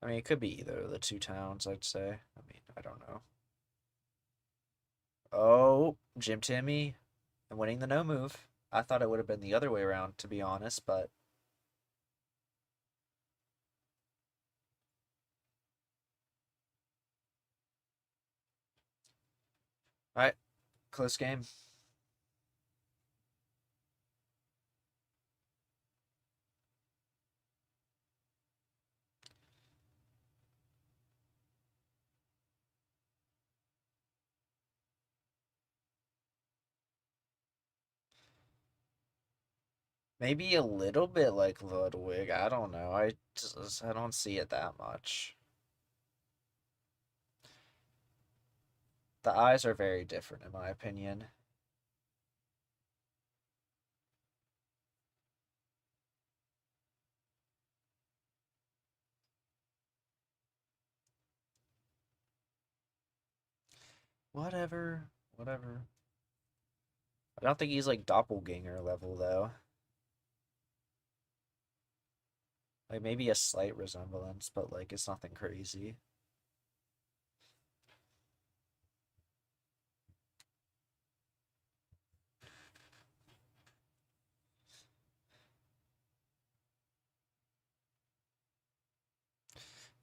I mean, it could be either of the two towns, I'd say. I mean, I don't know. Oh, Jim Timmy and winning the no move. I thought it would have been the other way around, to be honest, but Alright, close game. Maybe a little bit like Ludwig. I don't know. I don't see it that much. The eyes are very different in my opinion. Whatever. Whatever. I don't think he's like doppelganger level though. Like maybe a slight resemblance, but like it's nothing crazy.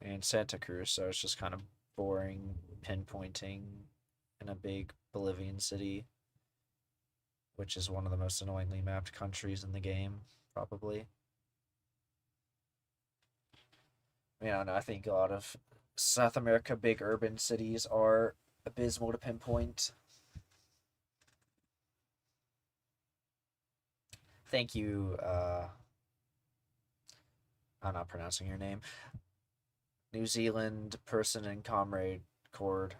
And Santa Cruz, so it's just kind of boring pinpointing in a big Bolivian city, which is one of the most annoyingly mapped countries in the game, probably. I don't know. I think a lot of South America big urban cities are abysmal to pinpoint. Thank you. I'm not pronouncing your name. New Zealand person and comrade Cord.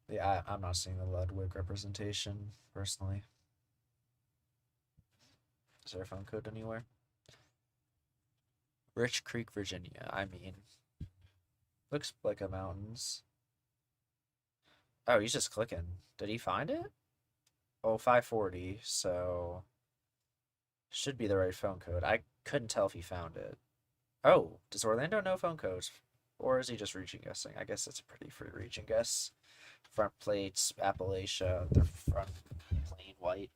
Yeah, I'm not seeing the Ludwig representation personally. Is there a phone code anywhere? Rich Creek, Virginia. I mean, looks like a mountains. Oh, he's just clicking. Did he find it? Oh, 540, so should be the right phone code. I couldn't tell if he found it. Oh, does Orlando know phone codes? Or is he just region guessing? I guess it's a pretty free region guess. Front plates, Appalachia, the front plain white.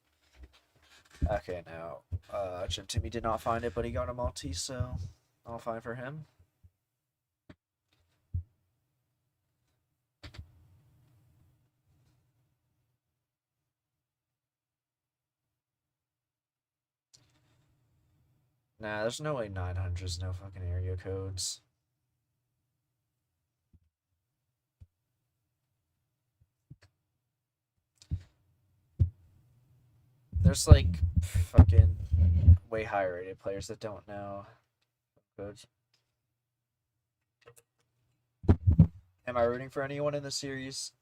Okay, now, Jim Timmy did not find it, but he got a Maltese, so all fine for him. Nah, there's no way 900's no fucking area codes. There's like fucking way higher rated players that don't know codes. Am I rooting for anyone in the series?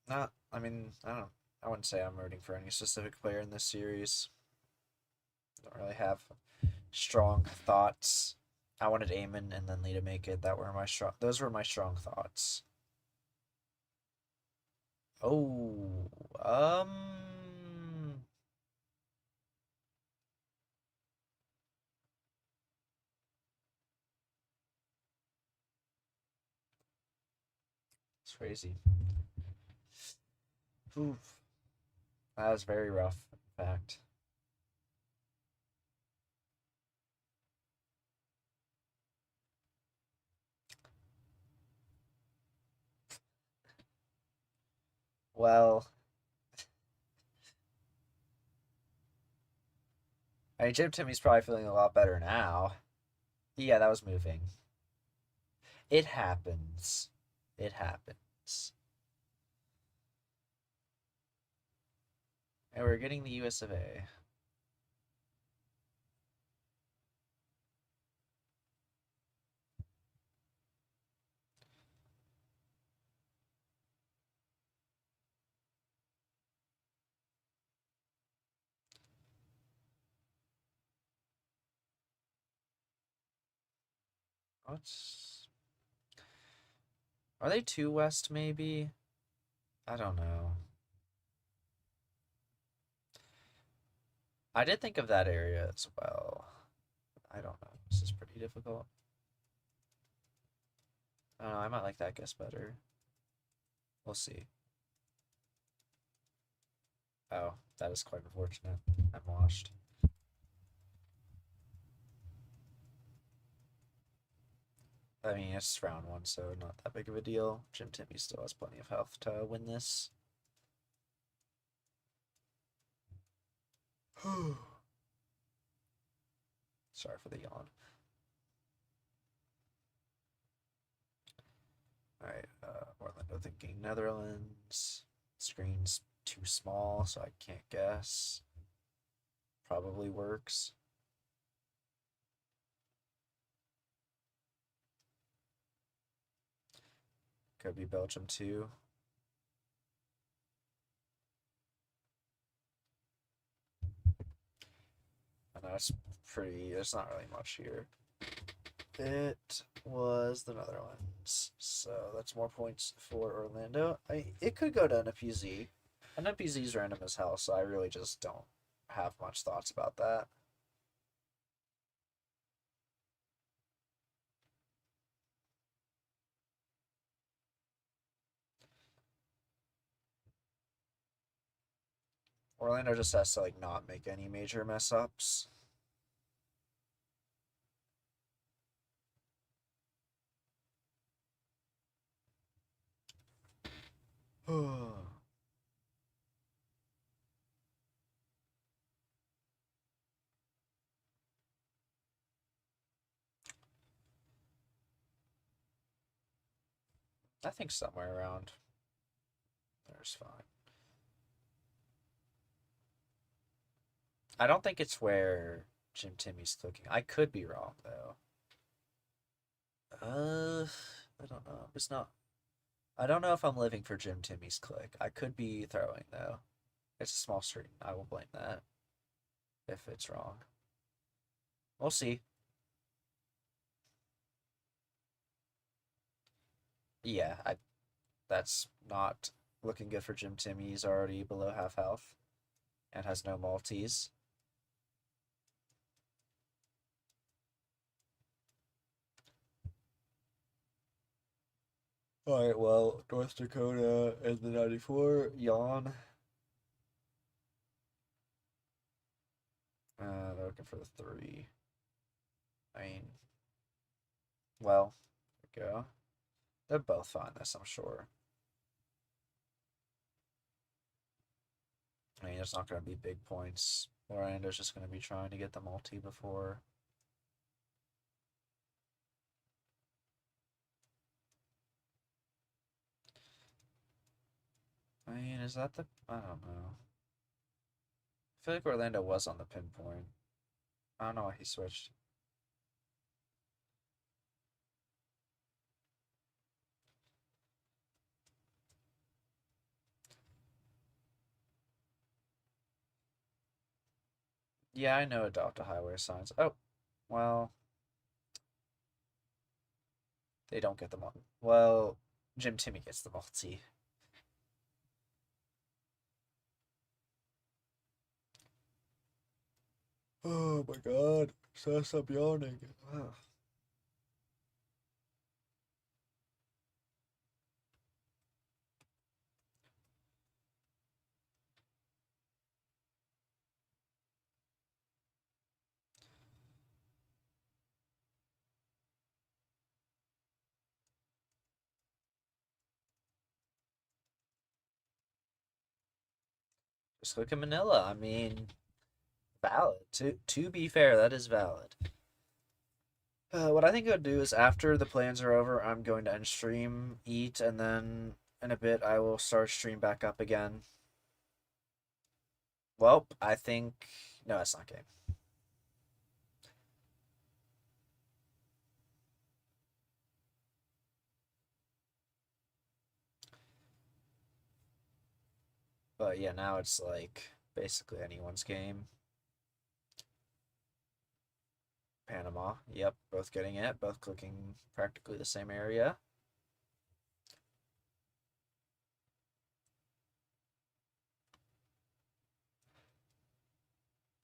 Not, I mean, I wouldn't say I'm rooting for any specific player in this series. Don't really have strong thoughts. I wanted Eamon and then Lee to make it. Those were my strong thoughts. Oh, it's crazy. Oof. That was very rough, in fact. Well, I mean, Jim Timmy's probably feeling a lot better now. Yeah, that was moving. It happens. It happens. And we're getting the US of A. What's... Are they 2 west, maybe? I don't know. I did think of that area as well. I don't know. This is pretty difficult. I don't know. I might like that guess better. We'll see. Oh, that is quite unfortunate. I'm washed. I mean, it's round 1, so not that big of a deal. Jim Timmy still has plenty of health to win this. Sorry for the yawn. Alright, Orlando thinking Netherlands. Screen's too small, so I can't guess. Probably works. Could be Belgium too. I know it's pretty, there's not really much here. It was the Netherlands, so that's more points for Orlando. It could go to NPZ. NPZ's random as hell, so I really just don't have much thoughts about that. Orlando just has to like not make any major mess ups. I think somewhere around there's fine. I don't think it's where Jim Timmy's cooking. I could be wrong though. I don't know. It's not. I don't know if I'm living for Jim Timmy's click. I could be throwing though. It's a small stream. I will blame that if it's wrong. We'll see. Yeah, that's not looking good for Jim Timmy. He's already below half health and has no Maltese. Alright, well, North Dakota in the 94, yawn. They're looking for the 3. I mean, well, there we go. They'll both find this, I'm sure. I mean, it's not going to be big points. Orlando's just going to be trying to get the multi before. I mean, is that the... I don't know. I feel like Orlando was on the pinpoint. I don't know why he switched. Yeah, I know adopt a highway signs. Oh, well. They don't get the multi. Well, Jim Timmy gets the multi. Oh my god. So stop yawning. Ugh. Just look at Manila. I mean, valid. To be fair, that is valid. What I think I'll do is after the plans are over, I'm going to end stream, eat, and then in a bit I will start stream back up again. Well, I think no, it's not game. But yeah, now it's like basically anyone's game. Panama, yep, both getting it, both clicking practically the same area.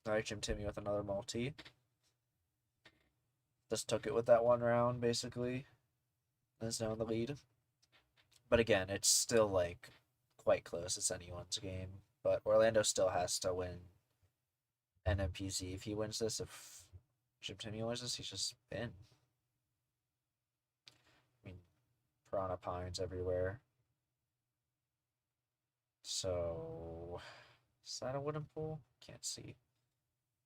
Alright, Jim Timmy with another multi. Just took it with that one round, basically. Is now in the lead. But again, it's still like quite close. It's anyone's game. But Orlando still has to win NMPZ. If he wins this, if Jim Timmy wins this, he's just in. piranha pines everywhere. So, is that a wooden pool? Can't see.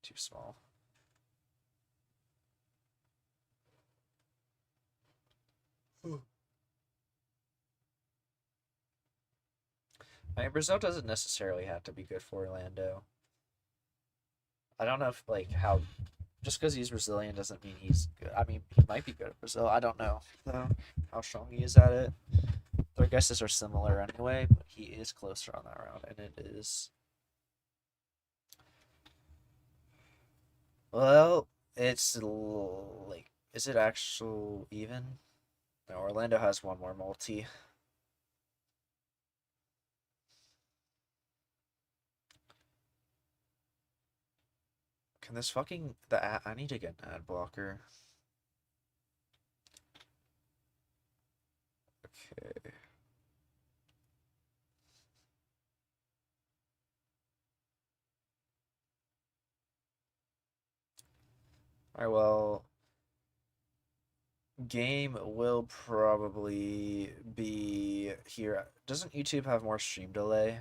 Too small. I mean, Brazil doesn't necessarily have to be good for Orlando. I don't know if, like, how. Just because he's Brazilian doesn't mean he's good. I mean, he might be good at Brazil. I don't know, though, how strong he is at it. Their guesses are similar anyway, but he is closer on that round, and it is. Well, it's like, is it actual even? No, Orlando has one more multi. Can this fucking I need to get an ad blocker. Okay. Alright, well, game will probably be here. Doesn't YouTube have more stream delay?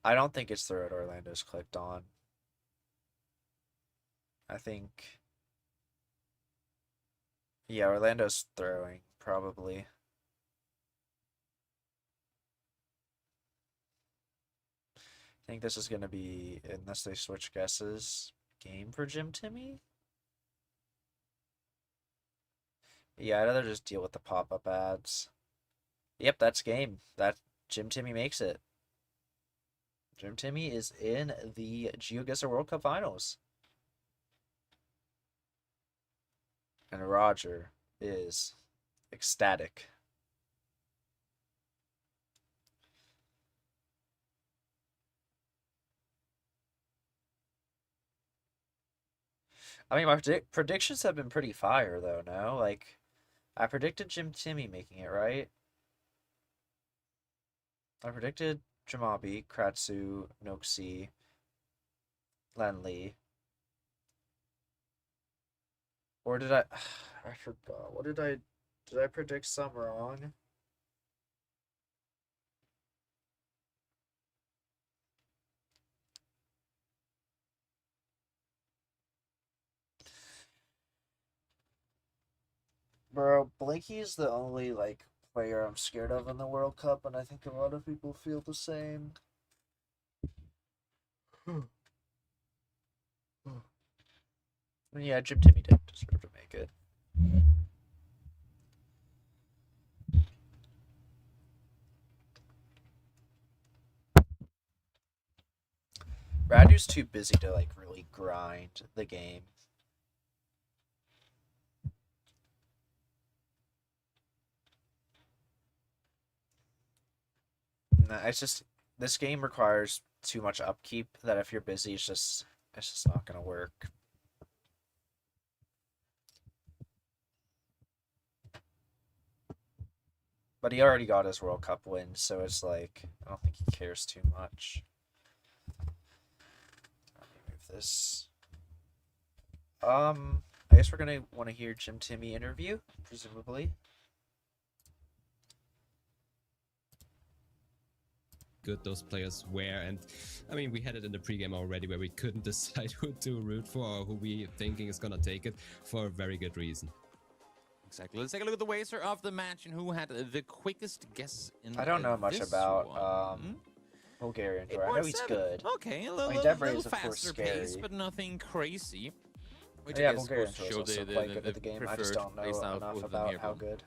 I don't think it's the road Orlando's clicked on. I think... Yeah, Orlando's throwing, probably. I think this is going to be, unless they switch guesses, game for Jim Timmy? Yeah, I'd rather just deal with the pop-up ads. Yep, that's game. That Jim Timmy makes it. Jim Timmy is in the GeoGuessr World Cup Finals. And Roger is ecstatic. I mean, my predictions have been pretty fire, though, no? Like, I predicted Jim Timmy making it, right? I predicted Jamabi, Kratsu, Noxie, Lenli. Or did I... I forgot. What did I... Did I predict some wrong? Bro, Blinky is the only, like, player I'm scared of in the World Cup, and I think a lot of people feel the same. Yeah, Jim Timmy did deserve to make it. Radu's too busy to, like, really grind the game. No, it's just, this game requires too much upkeep that if you're busy, it's just not gonna work. But he already got his World Cup win, so it's like, I don't think he cares too much. Let me move this. I guess we're gonna want to hear Jim Timmy interview, presumably. Good those players were, and I mean, we had it in the pregame already where we couldn't decide who to root for or who we thinking is gonna take it for a very good reason. Exactly. Let's take a look at the wager of the match and who had the quickest guess in I don't know much this about one. Bulgarian Tour. I know he's 8.7. good. Okay, a I mean, little, Debray little is, of course, faster pace, scary. but nothing crazy. Which Yeah, I guess Bulgarian goes to Tour is show also quite good at the game. I just don't know preferred playstyle enough of them about here, how but- good.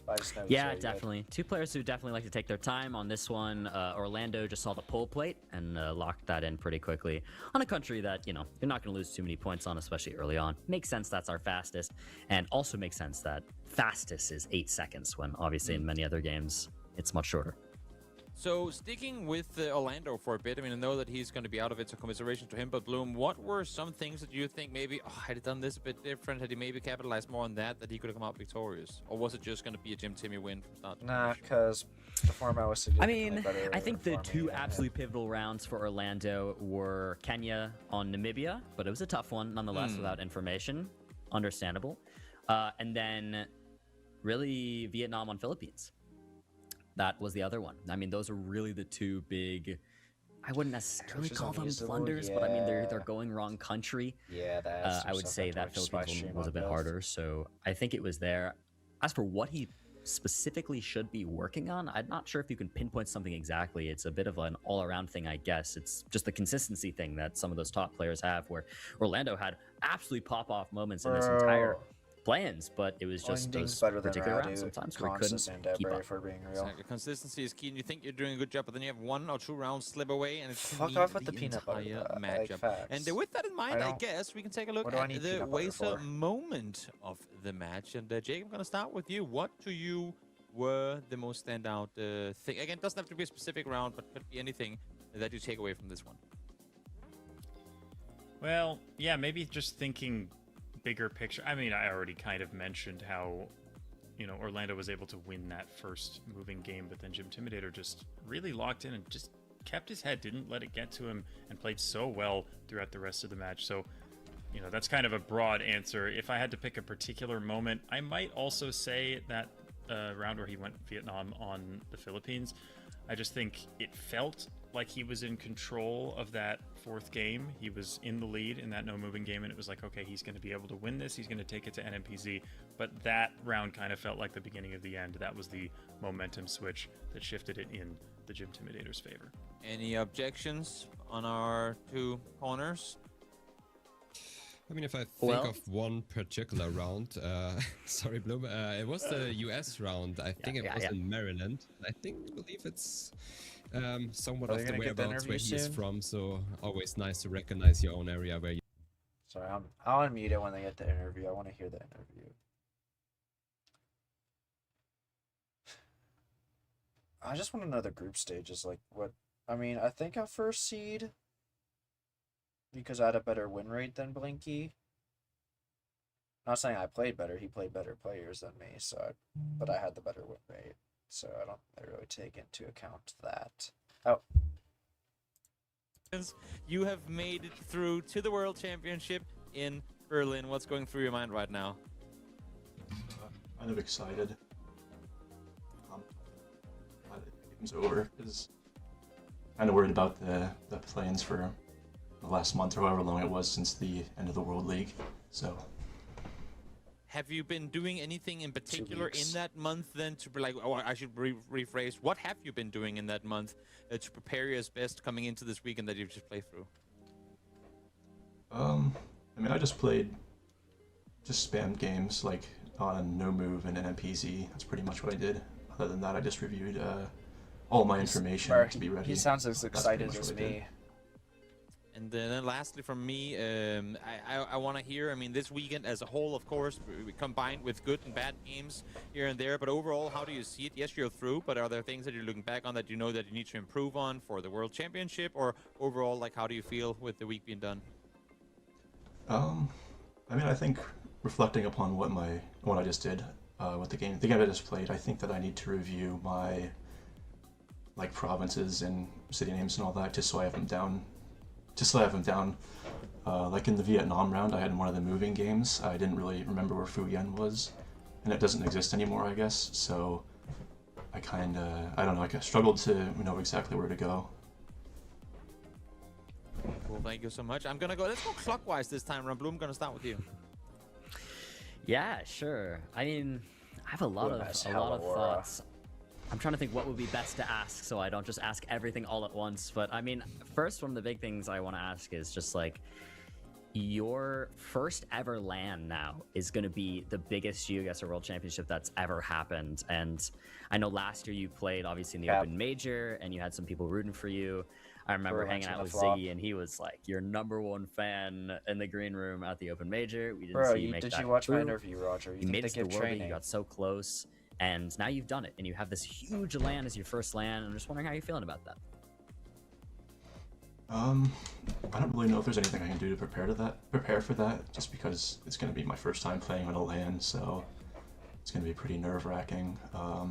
I just know he's Yeah, very good. definitely. Two players who definitely like to take their time on this one. Orlando just saw the pull plate and locked that in pretty quickly on a country that, you know, you're not going to lose too many points on, especially early on. Makes sense that's our fastest, and also makes sense that fastest is 8 seconds when obviously in many other games it's much shorter. So sticking with Orlando for a bit, I mean, I know that he's going to be out of it, so commiseration to him. But Bloom, what were some things that you think maybe, had he done this a bit different, had he maybe capitalized more on that he could have come out victorious? Or was it just going to be a Jim Timmy win from start to Nah, finish? because the format was I significantly mean, better. I think the for me two than absolutely him. pivotal rounds for Orlando were Kenya on Namibia, but it was a tough one nonetheless without information. Understandable. And then really Vietnam on Philippines. That was the other one. I mean, those are really the two big. I wouldn't necessarily Which is call them unusable, blunders, but I mean they're yeah. going wrong country. Yeah, that has some I would stuff say on that Twitch, so I Philippines stream one was a on bit both. harder, so I think it was there. As for what he specifically should be working on, I'm not sure if you can pinpoint something exactly. It's a bit of an all-around thing, I guess. It's just the consistency thing that some of those top players have, where Orlando had absolutely pop-off moments in this entire plans, but it was just Ending's those better than particular Radu. rounds sometimes where he couldn't Consistent keep Debre, up. if we're being real. Exactly. Consistency is key, and you think you're doing a good job, but then you have 1 or 2 rounds slip away, and it's Fuck off with the peanut butter, entire I like matchup. facts. And with that in mind, I don't- guess we can take a look what do I at need the peanut butter Wazer for? moment of the match. And Jake, I'm gonna start with you. What to you were the most standout thing? Again, doesn't have to be a specific round, but could be anything that you take away from this one. Well, yeah, maybe just thinking bigger picture. I mean, I already kind of mentioned how, Orlando was able to win that first moving game, but then Jim Intimidator just really locked in and just kept his head, didn't let it get to him, and played so well throughout the rest of the match. So, that's kind of a broad answer. If I had to pick a particular moment, I might also say that round where he went Vietnam on the Philippines. I just think it felt like he was in control of that fourth game. He was in the lead in that no moving game, and it was like, okay, he's going to be able to win this. He's going to take it to NMPZ. But that round kind of felt like the beginning of the end. That was the momentum switch that shifted it in the Jim Intimidator's favor. Any objections on our 2 corners? I mean, if I think Well- of one particular round, sorry, Bloom, it was the US round. I think it was yeah. in Maryland. I believe it's somewhat Are of you the gonna get the whereabouts where interview he is soon? from. So always nice to recognize your own area where you. Sorry, I'll unmute it when they get the interview. I want to hear the interview. I just want to know the group stages. Like, what? I mean, I think a first seed because I had a better win rate than Blinky. Not saying I played better. He played better players than me, but I had the better win rate. So I don't really take into account that. Oh, You have made it through to the World Championship in Berlin. What's going through your mind right now? Kind of excited. Glad the game's over because kind of worried about the plans for the last month or however long it was since the end of the World League. So Have you been doing anything in particular in weeks. that month then to be like, oh, I should rephrase. What have you been doing in that month to prepare you as best coming into this weekend that you've just played through? I mean, I just spammed games like on No Move and NMPZ. That's pretty much what I did. Other than that, I just reviewed all my information Or to be ready. he sounds as That's excited pretty much as what I did. me. And then lastly from me, I want to hear, I mean, this weekend as a whole, of course, we combined with good and bad games here and there, but overall, how do you see it? Yes, you're through, but are there things that you're looking back on that you know that you need to improve on for the World Championship, or overall, like, how do you feel with the week being done? I mean, I think reflecting upon what I just did with the game I just played, I think that I need to review my provinces and city names and all that, just so I have them down. Like in the Vietnam round, I had in one of the moving games. I didn't really remember where Phu Yen was, and it doesn't exist anymore, I guess. So I I don't know, I struggled to know exactly where to go. Well, thank you so much. Let's go clockwise this time, Ron Bloom. I'm gonna start with you. Yeah, sure. I mean, I have a lot Bloom of has a lot hella of aura. thoughts. I'm trying to think what would be best to ask so I don't just ask everything all at once. But I mean, first, one of the big things I want to ask is just like your first ever LAN now is going to be the biggest GeoGuessr World Championship that's ever happened. And I know last year you played obviously in the Yep. Open Major and you had some people rooting for you. I remember Everyone's hanging out gonna with flop. Ziggy and he was like your #1 fan in the green room at the Open Major. We didn't Bro, see you make did that you watch my through. interview, Roger? You You think made they it to the give World League, training? you got so close, and now you've done it, and you have this huge LAN as your first LAN. I'm just wondering how you're feeling about that. I don't really know if there's anything I can do to prepare for that, just because it's going to be my first time playing on a LAN, so it's going to be pretty nerve-wracking. I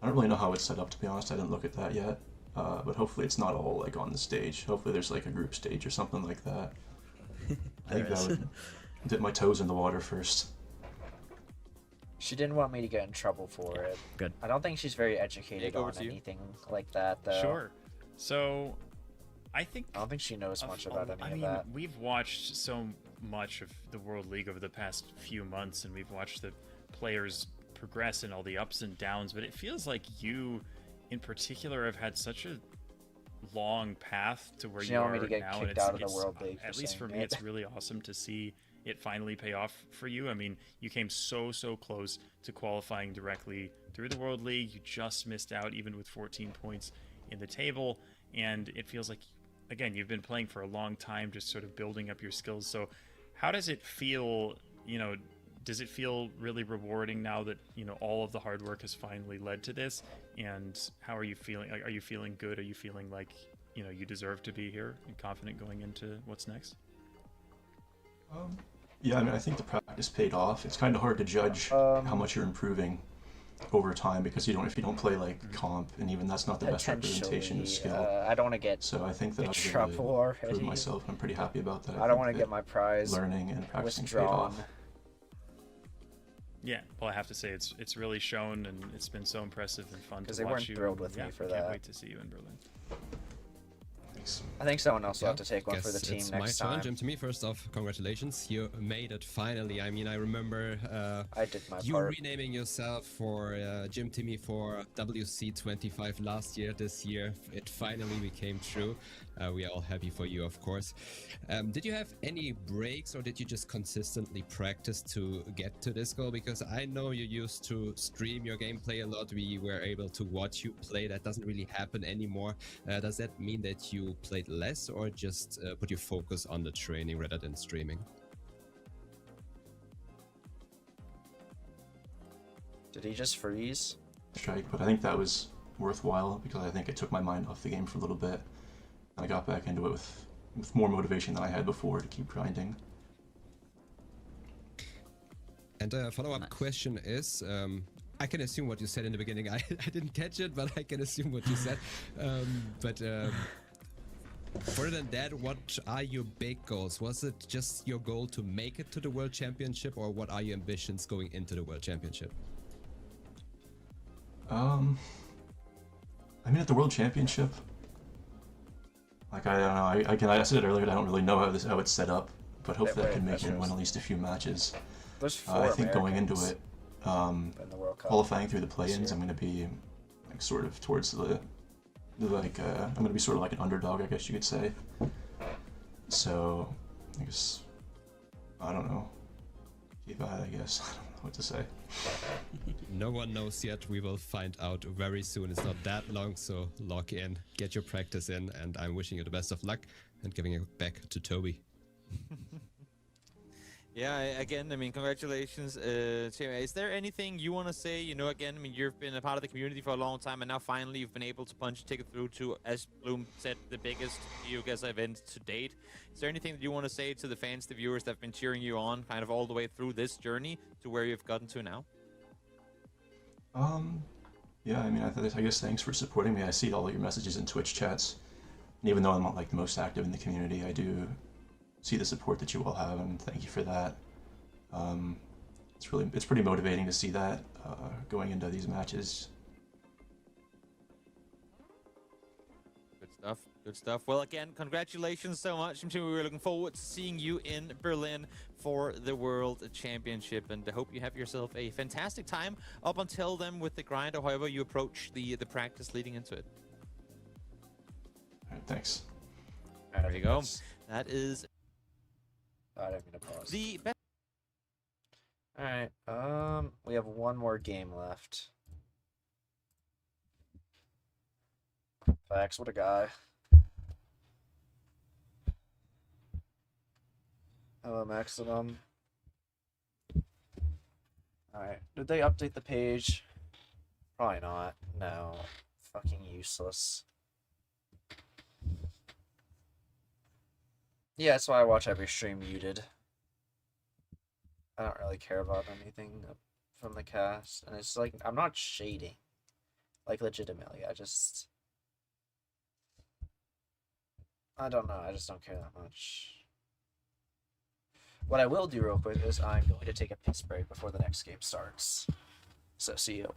don't really know how it's set up, to be honest. I didn't look at that yet, but hopefully it's not all like on the stage. Hopefully there's like a group stage or something like that. I think There I is. would dip my toes in the water first. She didn't want me to get in trouble for it. Good. I don't think she's very educated Jake, over on to you. anything like that, though. Sure. So, I think I don't think she knows much about any I of mean, that. we've watched so much of the World League over the past few months, and we've watched the players progress and all the ups and downs. But it feels like you, in particular, have had such a long path to where She you don't are want me to get now, and kicked it's, out of the it's- World League for At least for saying me, it. it's really awesome to see it finally pay off for you. I mean, you came so close to qualifying directly through the World League. You just missed out, even with 14 points in the table, and it feels like, again, you've been playing for a long time, just sort of building up your skills. So how does it feel, does it feel really rewarding now that, all of the hard work has finally led to this? And how are you feeling? Like, are you feeling good? Are you feeling like, you deserve to be here and confident going into what's next? Yeah, I mean, I think the practice paid off. It's kind of hard to judge how much you're improving over time because if you don't play like comp, and even that's not the best representation of Potentially, skill. I don't want to get So I think that in I've really trouble already. proved myself. I'm pretty happy about that. I don't think want to that get my prize learning and practicing paid withdrawn. off. Yeah, well, I have to say it's really shown, and it's been so impressive and fun to 'Cause watch they weren't you. thrilled with yeah, me for can't that. wait to see you in Berlin. Thanks. I think someone else will have Yeah, to take one for the guess team it's next my turn. time. Jim, to me, first off, congratulations. You made it finally. I mean, I remember I did my you part. renaming yourself for Jim Timmy for WC25 last year. This year, it finally became true. We are all happy for you, of course. Did you have any breaks, or did you just consistently practice to get to this goal? Because I know you used to stream your gameplay a lot. We were able to watch you play. That doesn't really happen anymore. Does that mean that you played less, or just put your focus on the training rather than streaming? Did he just freeze? Strike, but I think that was worthwhile because I think it took my mind off the game for a little bit. I got back into it with more motivation than I had before to keep grinding. And a follow-up Nice. question is, I can assume what you said in the beginning. I didn't catch it, but I can assume what you said. Further than that, what are your big goals? Was it just your goal to make it to the World Championship, or what are your ambitions going into the World Championship? I mean, at the World Championship, like I don't know. I said it earlier. I don't really know how it's set up, but hopefully I wait, can make that's it and win yours. at least a few matches. There's four I think going into Americans it, in the World Cup. qualifying through the play-ins, year. I'm going to be like sort of towards the I'm going to be sort of like an underdog, I guess you could say. So I guess I don't know. Keep at it, I guess. I don't know what to say. No one knows yet. We will find out very soon. It's not that long, so lock in, get your practice in, and I'm wishing you the best of luck and giving it back to Toby. Yeah, again, I mean, congratulations, Tim. Is there anything you want to say? Again, I mean, you've been a part of the community for a long time, and now finally you've been able to punch a ticket through to, as Bloom said, the biggest GeoGuess event to date. Is there anything that you want to say to the fans, the viewers that have been cheering you on kind of all the way through this journey to where you've gotten to now? Yeah, I mean, I guess thanks for supporting me. I see all your messages in Twitch chats, and even though I'm not like the most active in the community, I do see the support that you all have, and thank you for that. It's pretty motivating to see that going into these matches. Good stuff. Good stuff. Well, again, congratulations so much. We were looking forward to seeing you in Berlin for the World Championship, and I hope you have yourself a fantastic time up until then with the grind, or however you approach the practice leading into it. All right, thanks. There you go. That is I didn't mean to pause. the best. Alright, we have one more game left. Facts, what a guy. Hello, Maximum. Alright, did they update the page? Probably not. No. Fucking useless. Yeah, that's why I watch every stream muted. I don't really care about anything from the cast, and it's like I'm not shading, like legitimately. I don't know. I just don't care that much. What I will do real quick is I'm going to take a piss break before the next game starts. So see you.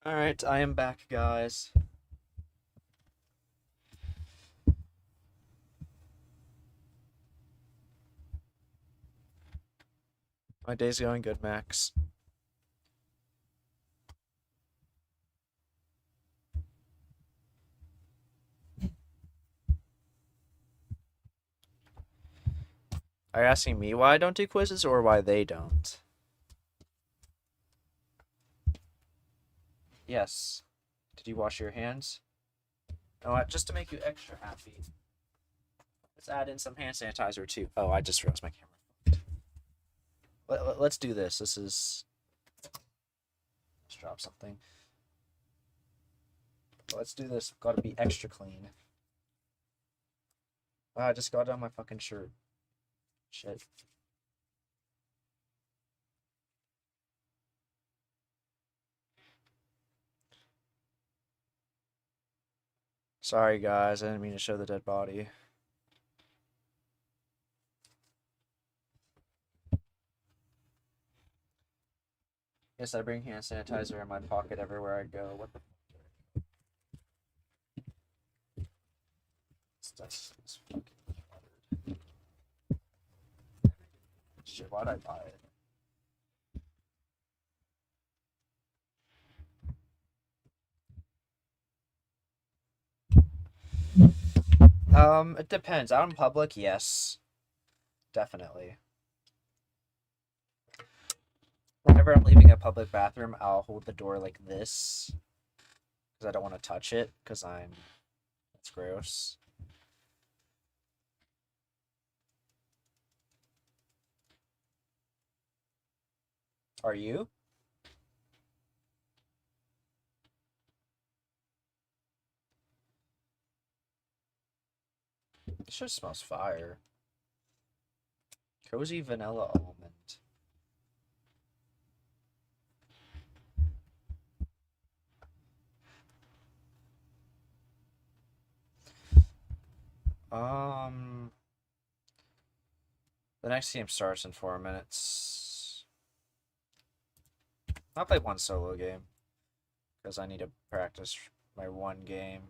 Alright, I am back, guys. My day's going good, Max. Are you asking me why I don't do quizzes or why they don't? Yes. Did you wash your hands? Oh, just to make you extra happy. Let's add in some hand sanitizer too. Oh, I just froze my camera. Let's do this. This is... Let's drop something. Let's do this. Gotta be extra clean. Wow, I just got on my fucking shirt. Shit. Sorry, guys. I didn't mean to show the dead body. Yes, I bring hand sanitizer in my pocket everywhere I go. What the fuck? That's fucking retarded. Shit, why'd I buy it? It depends. Out in public, yes. Definitely. Whenever I'm leaving a public bathroom, I'll hold the door like this. Because I don't want to touch it, because that's gross. Are you? This just smells fire. Cozy vanilla almond. The next game starts in 4 minutes. I'll play one solo game because I need to practice my one game.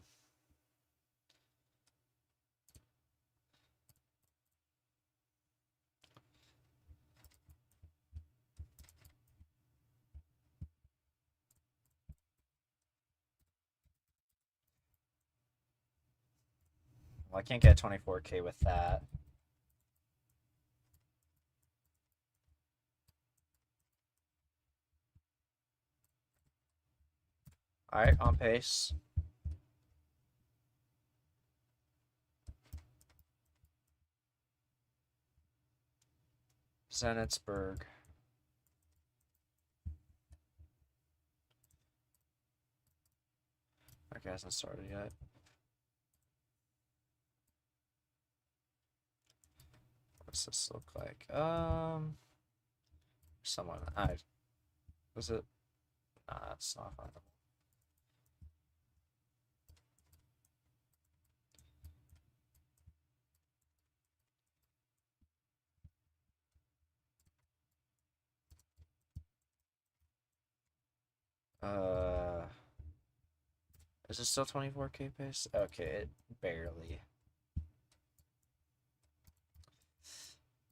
Well, I can't get 24K with that. Alright, on pace. Zenitsburg. Okay, hasn't started yet. What's this look like? Someone was it? Nah, it's not findable. Is it still 24k pace? Okay, it barely.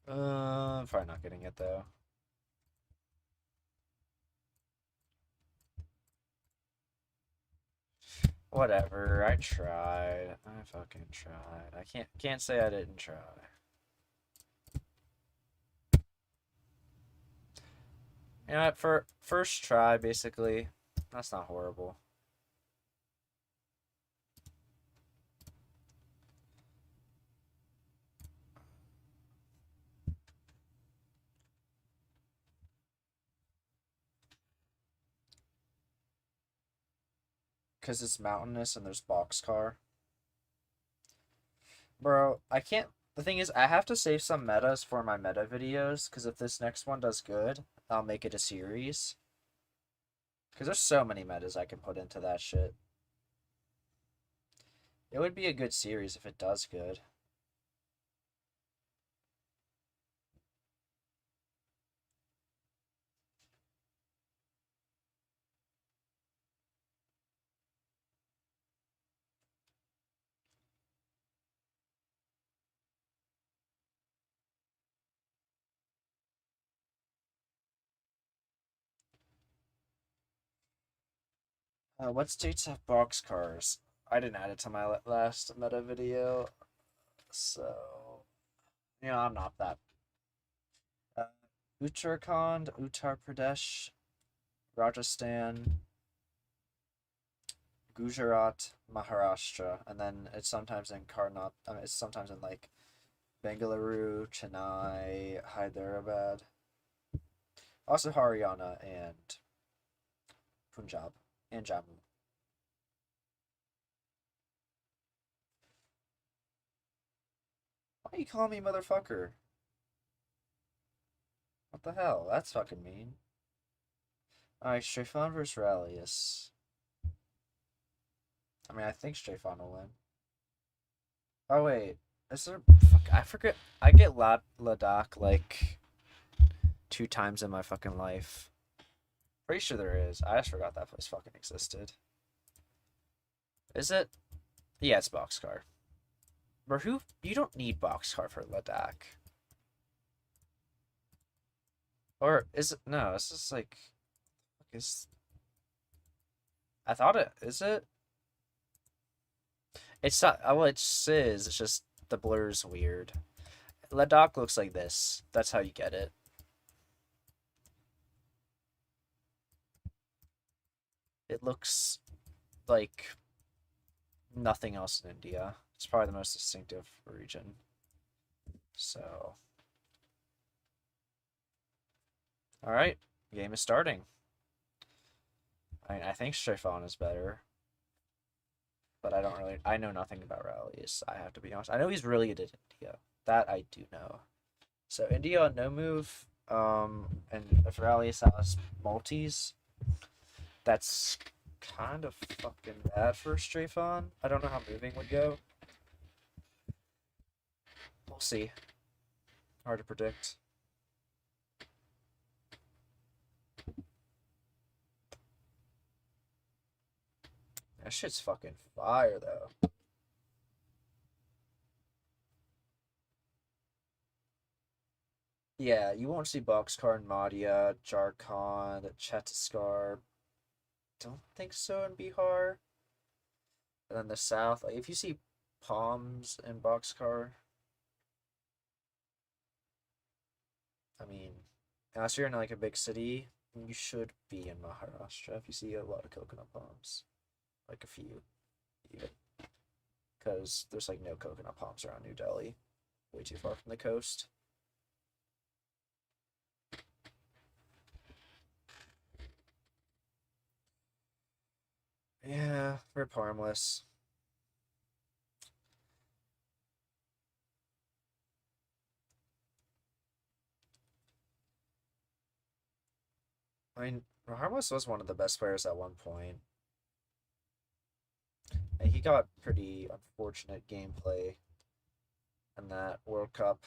I'm probably not getting it though. Whatever, I tried. I fucking tried. I can't say I didn't try. You know what, for first try, basically, that's not horrible. Because it's mountainous and there's boxcar. Bro, I can't. The thing is, I have to save some metas for my meta videos, because if this next one does good, I'll make it a series. Because there's so many metas I can put into that shit. It would be a good series if it does good. What states have boxcars? I didn't add it to my last meta video, so I'm not that. Uttarakhand, Uttar Pradesh, Rajasthan, Gujarat, Maharashtra, and then it's sometimes in it's sometimes in like Bengaluru, Chennai, Hyderabad, also Haryana and Punjab and Jammu. Why you calling me motherfucker? What the hell? That's fucking mean. Alright, Strafon versus Rallius. I mean, I think Strafon will win. Oh, wait. Is there... Fuck, I forget. I get Ladakh, like, 2 times in my fucking life. Pretty sure there is. I just forgot that place fucking existed. Is it? Yeah, it's Boxcar. Bro, you don't need Boxcar for Ladakh. Or is it? No, it's just like... I thought it... Is it? It's not... Well, it is. It's just the blur's weird. Ladakh looks like this. That's how you get it. It looks like nothing else in India. It's probably the most distinctive region. So... Alright, game is starting. I think Strafon is better. But I know nothing about Rallies, I have to be honest. I know he's really good at India. That I do know. So India, no move. And if Rallies has multis, that's kind of fucking bad for Strafon. I don't know how moving would go. We'll see. Hard to predict. That shit's fucking fire, though. Yeah, you won't see Boxcar in Madhya, Jharkhand, Chhattisgarh. Don't think so in Bihar. And then the south, like if you see palms in Boxcar, I mean, unless you're in like a big city, you should be in Maharashtra if you see a lot of coconut palms. Like a few, even. Because there's like no coconut palms around New Delhi. Way too far from the coast. Yeah, rip Harmless. I mean, Harmless was one of the best players at one point. And he got pretty unfortunate gameplay in that World Cup.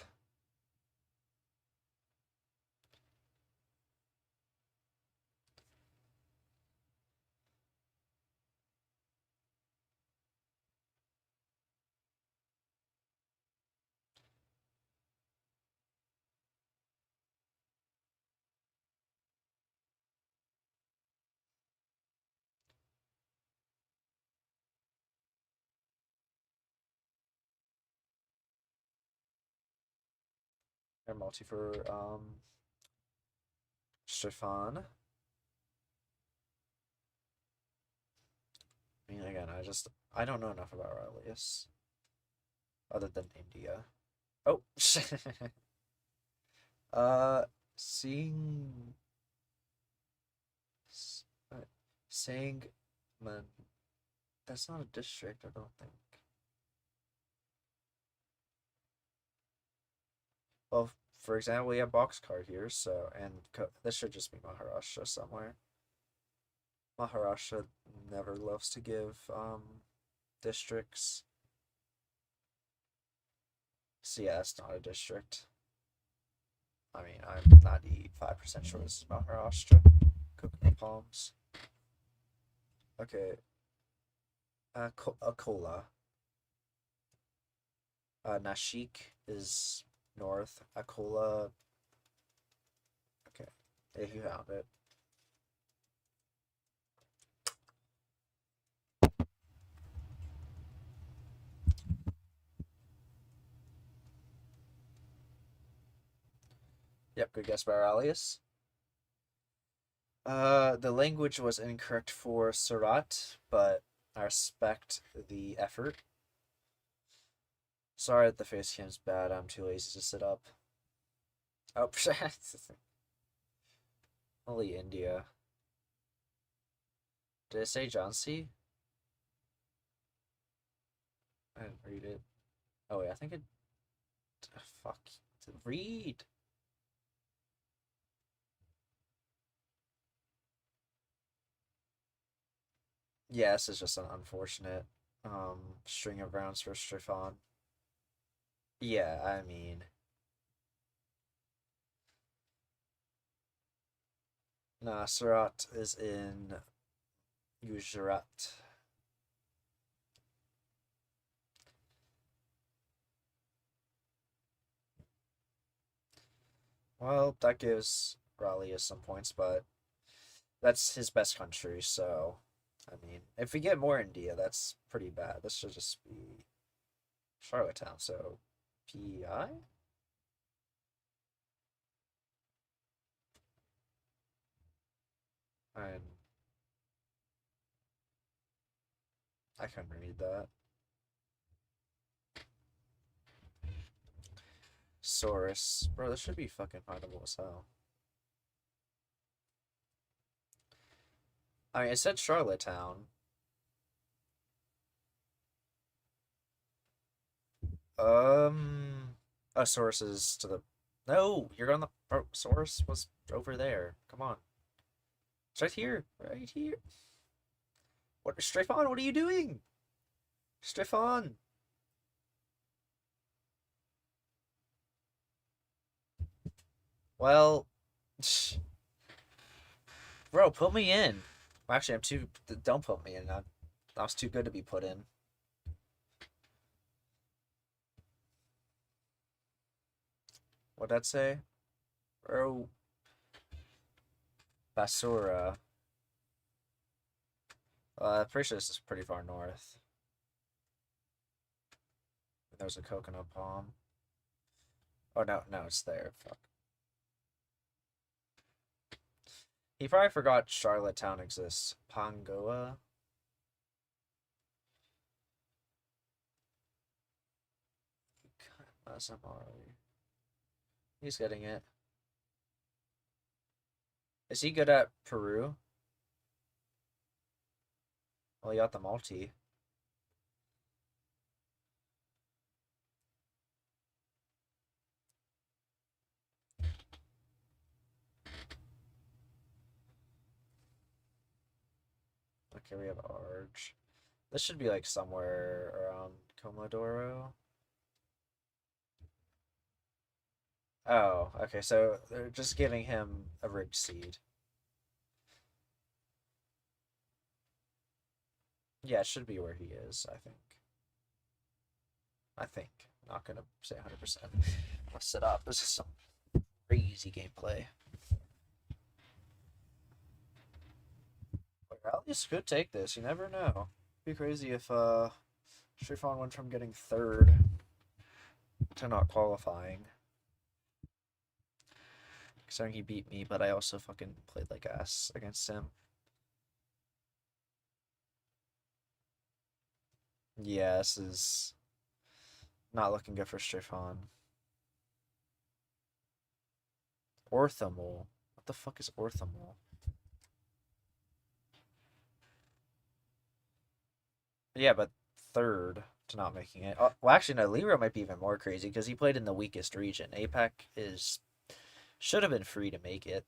Air multi for Stefan. I mean, again, I don't know enough about Aurelius, other than India. Oh, seeing, Sangman. That's not a district, I don't think. Well, for example, we have Boxcar here, so, and this should just be Maharashtra somewhere. Maharashtra never loves to give districts. So yeah, it's not a district. I mean, I'm 95% sure this is Maharashtra. Coconut palms. Okay. Akola. Nashik is north. Akola. Okay. Yeah, you found it. Yep, good guess by Aurelius. The language was incorrect for Surat, but I respect the effort. Sorry that the face cam's bad, I'm too lazy to sit up. Oh, only India. Did it say Jhansi? I didn't read it. Oh wait, I think it... Fuck. Read! Yeah, this is just an unfortunate string of rounds for Stefan. Yeah, I mean... Nah, Surat is in Gujarat. Well, that gives Raleigh some points, but that's his best country, so... I mean, if we get more India, that's pretty bad. This should just be Charlottetown, so PI? And I couldn't read that. Saurus. Bro, this should be fucking findable as hell. I mean, it said Charlottetown. Oh, Saurus is to the... No, you're on the... Oh, Saurus was over there. Come on. It's right here. Right here. What? Stefan, what are you doing? Stefan. Well... Bro, put me in. Actually, I'm too... Don't put me in. I was too good to be put in. What'd that say? Bro... Basura. I'm pretty sure this is pretty far north. There's a coconut palm. Oh, no, it's there. Fuck. He probably forgot Charlottetown exists. Pangoa? He's getting it. Is he good at Peru? Well, he got the multi. Okay, we have Arge. This should be like somewhere around Comodoro. Oh, okay, so they're just giving him a rigged seed. Yeah, it should be where he is, I think. Not gonna say 100%. I'll sit up. This is some crazy gameplay. Aurelius could take this, you never know. It'd be crazy if Stefan went from getting third to not qualifying. Considering he beat me, but I also fucking played like ass against him. Yeah, this is not looking good for Strafon. Orthomol. What the fuck is Orthomol? Yeah, but third to not making it. Well, actually, no. Lero might be even more crazy because he played in the weakest region. APAC should have been free to make it.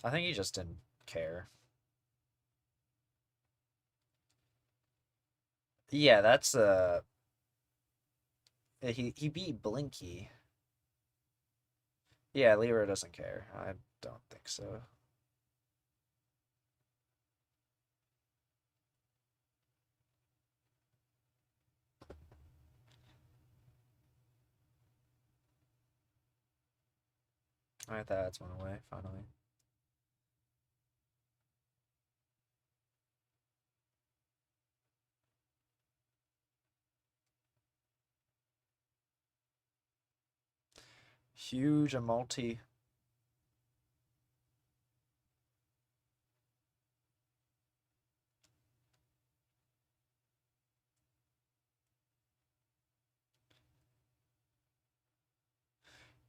I think he just didn't care. Yeah, that's he beat Blinky. Yeah, Lero doesn't care. I don't think so. Alright, that's one away, finally. Huge a multi.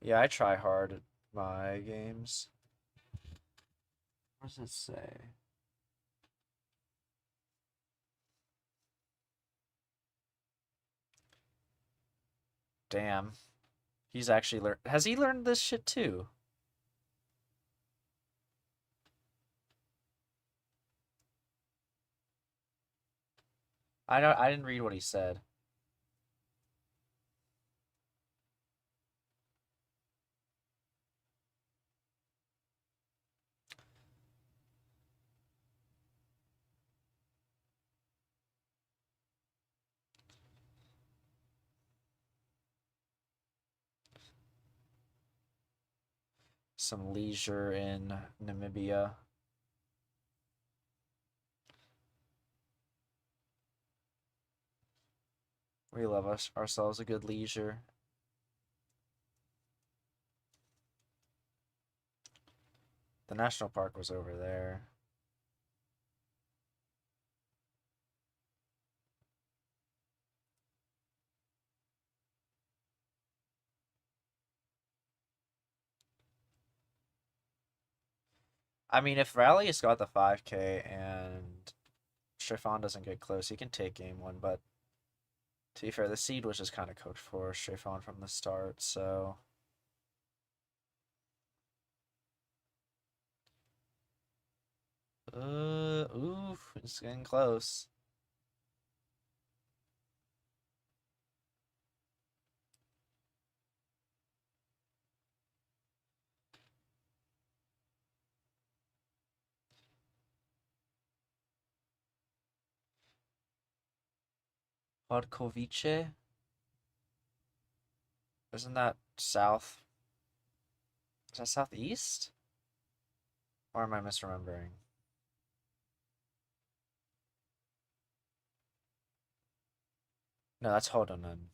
Yeah, I try hard at my games. What does it say? Damn. He's actually learned. Has he learned this shit too? I didn't read what he said. Some leisure in Namibia. We love ourselves a good leisure. The national park was over there. I mean, if Rally's got the 5K and Strafon doesn't get close, he can take game one, but to be fair, the seed was just kind of cooked for Strafon from the start, so... Oof, it's getting close. Podkovice? Isn't that south? Is that southeast? Or am I misremembering? No, that's Hodonen.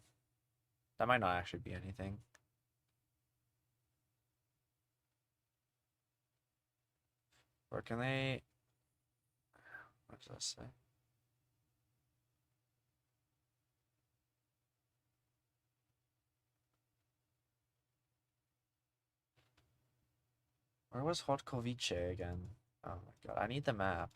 That might not actually be anything. Or can they... What does that say? Where was Hodkovice again? Oh my god, I need the map.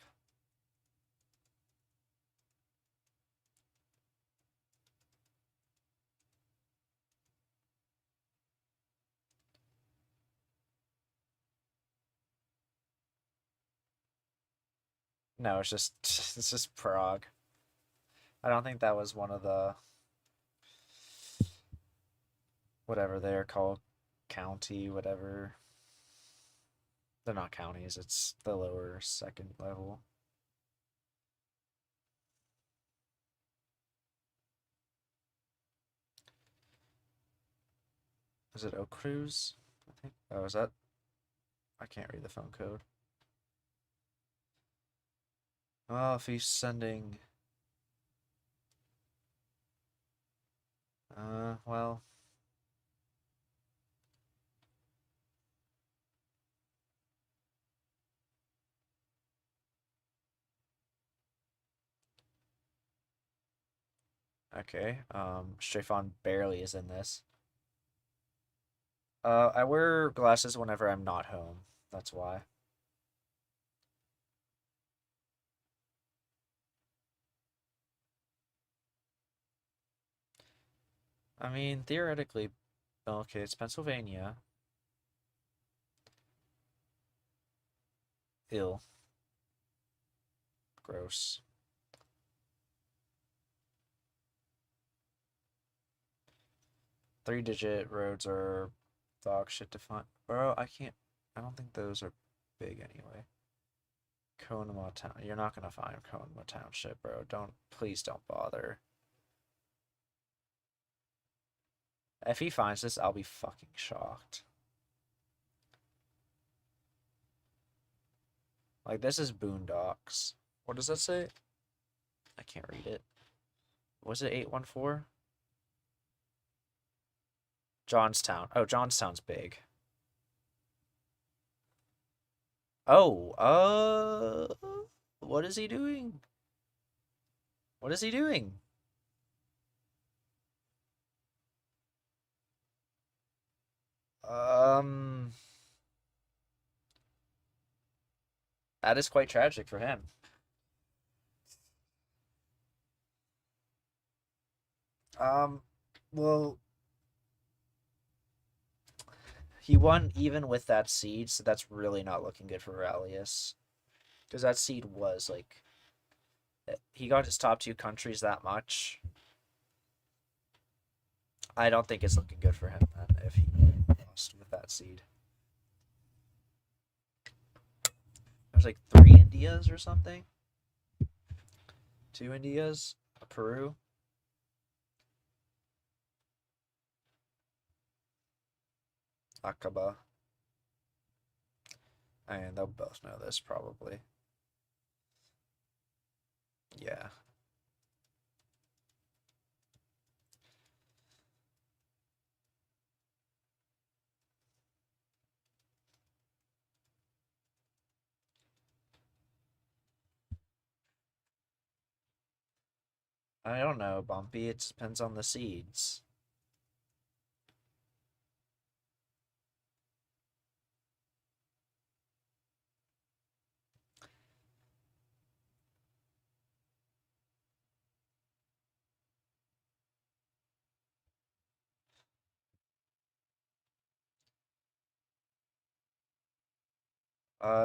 No, it's just it's just Prague. I don't think that was one of the whatever they're called, county, whatever. They're not counties, it's the lower second level. Is it Oak Cruz? I think. Oh, is that? I can't read the phone code. Well, if he's sending... well... Okay, Strafon barely is in this. I wear glasses whenever I'm not home. That's why. I mean, theoretically, okay, it's Pennsylvania. Ill. Gross. Three-digit roads are dog shit to find. Bro, I don't think those are big anyway. Conemaugh Town. You're not gonna find Conemaugh Township, bro. Please don't bother. If he finds this, I'll be fucking shocked. Like, this is Boondocks. What does that say? I can't read it. Was it 814? Johnstown. Oh, Johnstown's big. Oh, what is he doing? What is he doing? That is quite tragic for him. Well, he won even with that seed, so that's really not looking good for Rallius. Because that seed was, like, he got his top 2 countries that much. I don't think it's looking good for him, then, if he lost with that seed. There's, like, 3 Indias or something? 2 Indias? Peru? Aqaba. And they'll both know this, probably. Yeah. I don't know, Bumpy. It depends on the seeds.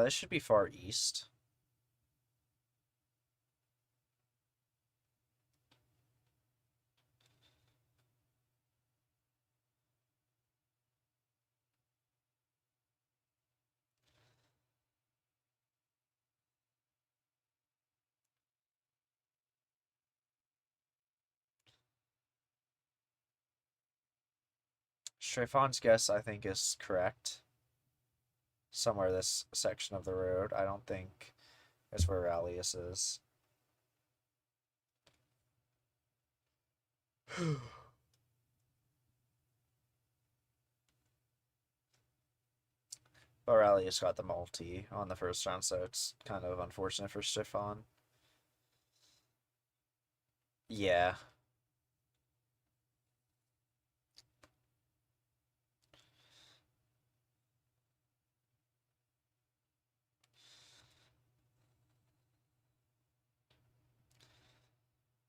This should be Far East. Strafon's guess, I think, is correct. Somewhere this section of the road. I don't think it's where Rallius is. But Rallius got the multi on the first round, so it's kind of unfortunate for Strafon. Yeah.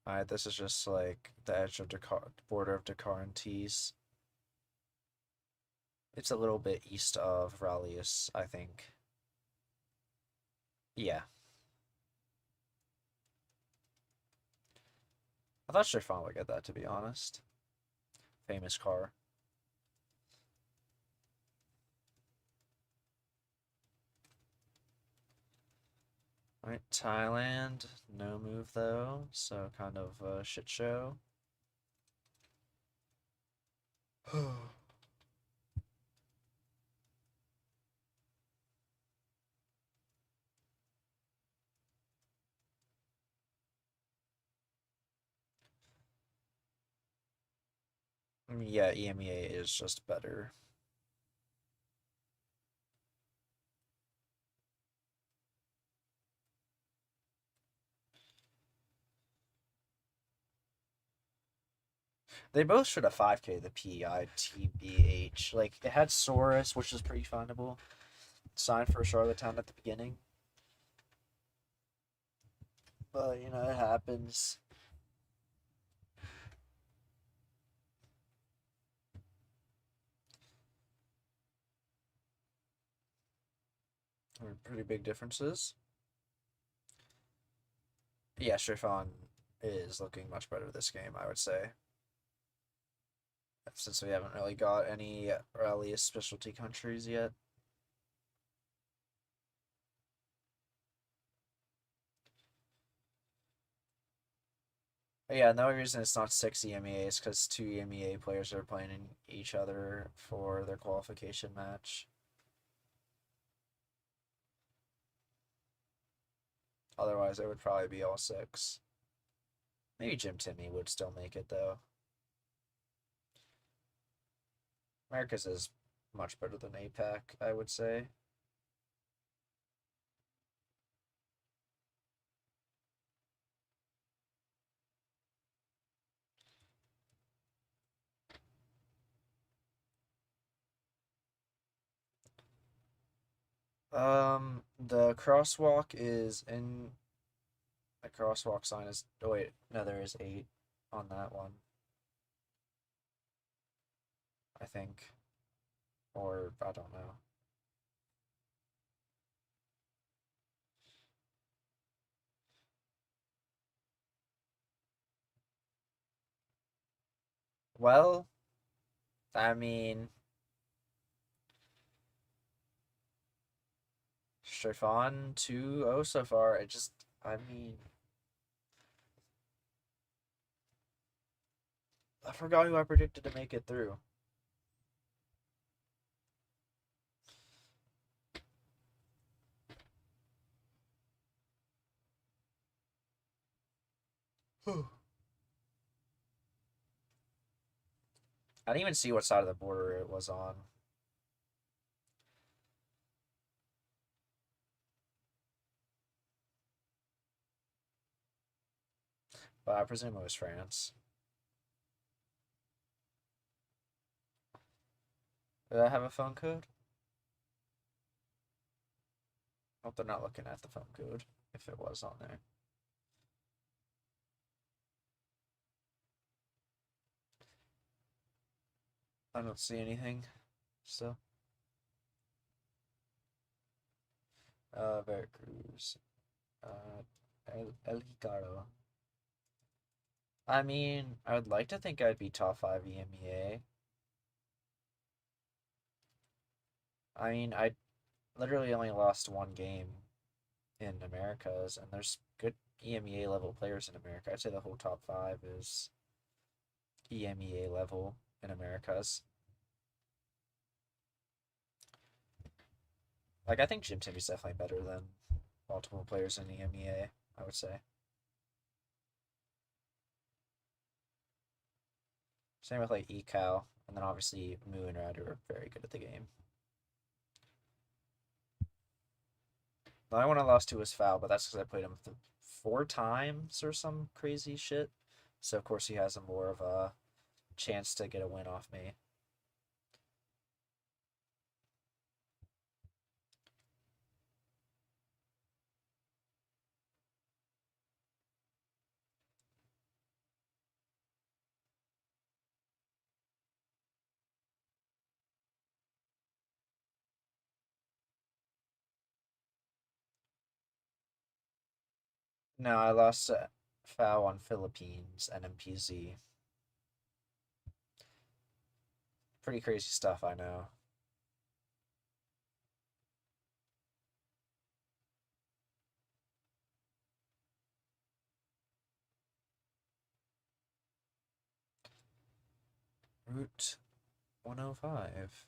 Alright, this is just like the edge of Dakar, border of Dakar and Tees. It's a little bit east of Rallius, I think. Yeah. I thought Strafon would get that, to be honest. Famous car. Alright, Thailand, no move though, so kind of a shit show. Yeah, EMEA is just better. They both should have 5K the PITBH. Like, it had Saurus, which is pretty findable. Signed for Charlottetown at the beginning. But, you know, it happens. There are pretty big differences. Yeah, Chiffon is looking much better this game, I would say. Since we haven't really got any rally specialty countries yet. But yeah, the only reason it's not 6 EMEA is because 2 EMEA players are playing each other for their qualification match. Otherwise, it would probably be all 6. Maybe Jim Timmy would still make it, though. America's is much better than APAC, I would say. The crosswalk is in. The crosswalk sign is. Oh, wait. No, there is 8 on that one. I think. Or, I don't know. Well, I mean. Chiffon 2-0 so far. It just. I mean. I forgot who I predicted to make it through. I didn't even see what side of the border it was on. But I presume it was France. Did I have a phone code? Hope they're not looking at the phone code if it was on there. I don't see anything still. Veracruz. El Hicaro. I mean, I would like to think I'd be top 5 EMEA. I mean, I literally only lost 1 game in Americas, and there's good EMEA level players in America. I'd say the whole top 5 is EMEA level in Americas. Like, I think Jim Timmy's definitely better than multiple players in EMEA, I would say. Same with, like, Ecal, and then obviously Moo and Rad are very good at the game. The only one I lost to was Foul, but that's because I played him 4 times or some crazy shit. So, of course, he has a more of a chance to get a win off me. No, I lost Foul on Philippines and MPZ. Pretty crazy stuff, I know. Route 105.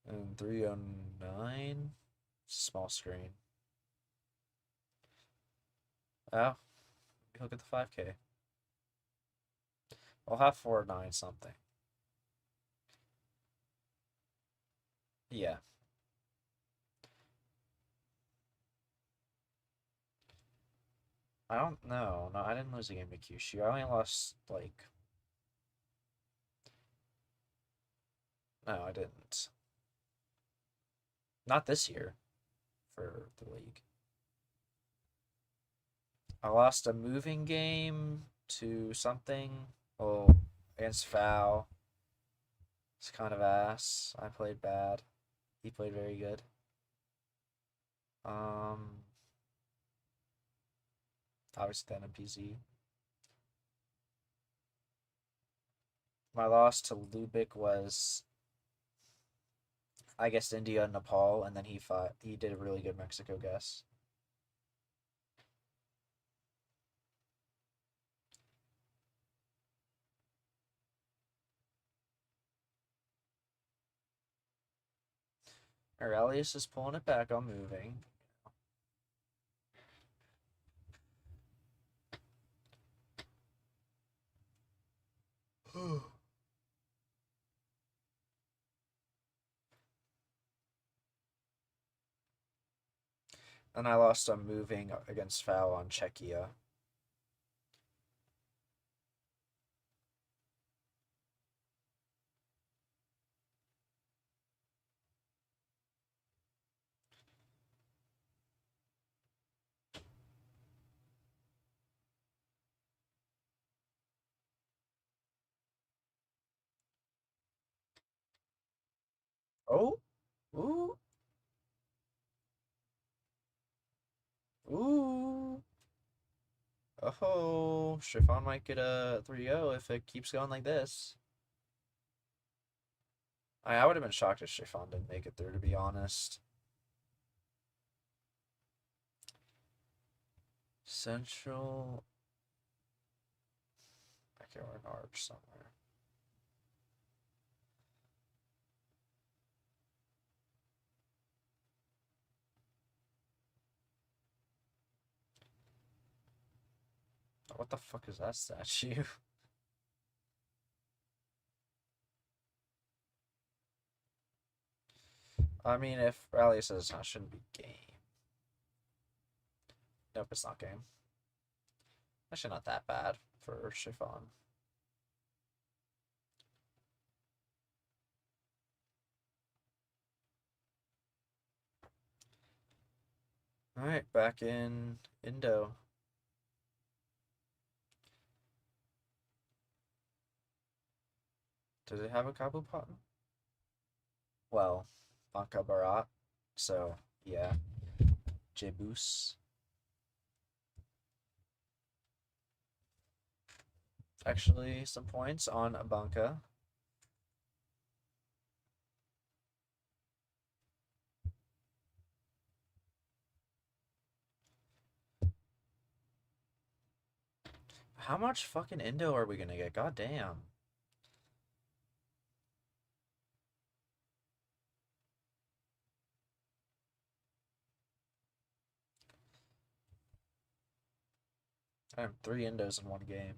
And 309. Small screen. Oh, look at the 5K. We'll have 4-9 something. Yeah. I don't know. No, I didn't lose a game to Kyushu. I only lost, like... No, I didn't. Not this year. For the league. I lost a moving game to something. Oh, against Foul. It's kind of ass. I played bad. He played very good. Obviously then NPZ. My loss to Lubick was, I guess, India and Nepal, and then he did a really good Mexico guess. Aurelius is pulling it back on moving. And I lost on moving against Foul on Czechia. Oh, ooh, ooh. Oh, Chiffon might get a 3-0 if it keeps going like this. I would have been shocked if Chiffon didn't make it through, to be honest. Central. I can't remember an arch somewhere. What the fuck is that statue? I mean, if Rally says it shouldn't be game. Nope, it's not game. Actually, not that bad for Chiffon. Alright, back in Indo. Does it have a Kabupaten? Well, Banka Barat. So, yeah. Jebus. Actually, some points on Banka. How much fucking Indo are we gonna get? God damn. I have 3 Indos in one game.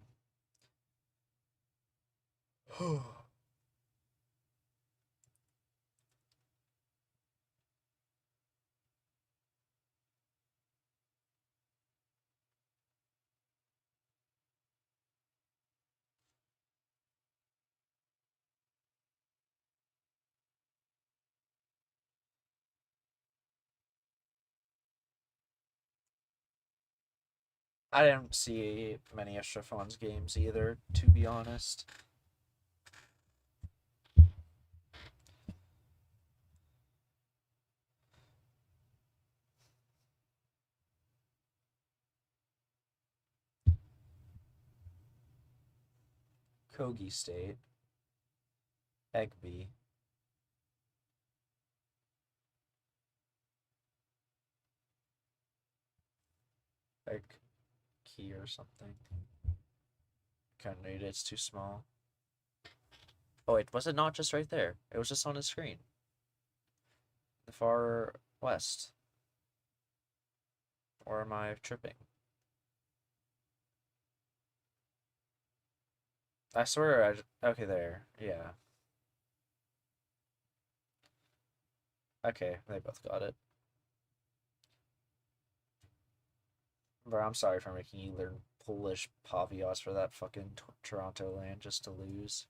I didn't see many of Chiffon's games either, to be honest. Kogi State. Egby. Egg Key or something. Can't read it, it's too small. Oh wait, was it not just right there? It was just on his screen. The far west. Or am I tripping? I swear okay, there. Yeah. Okay, they both got it. Bro, I'm sorry for making you learn Polish Pavios for that fucking Toronto land just to lose.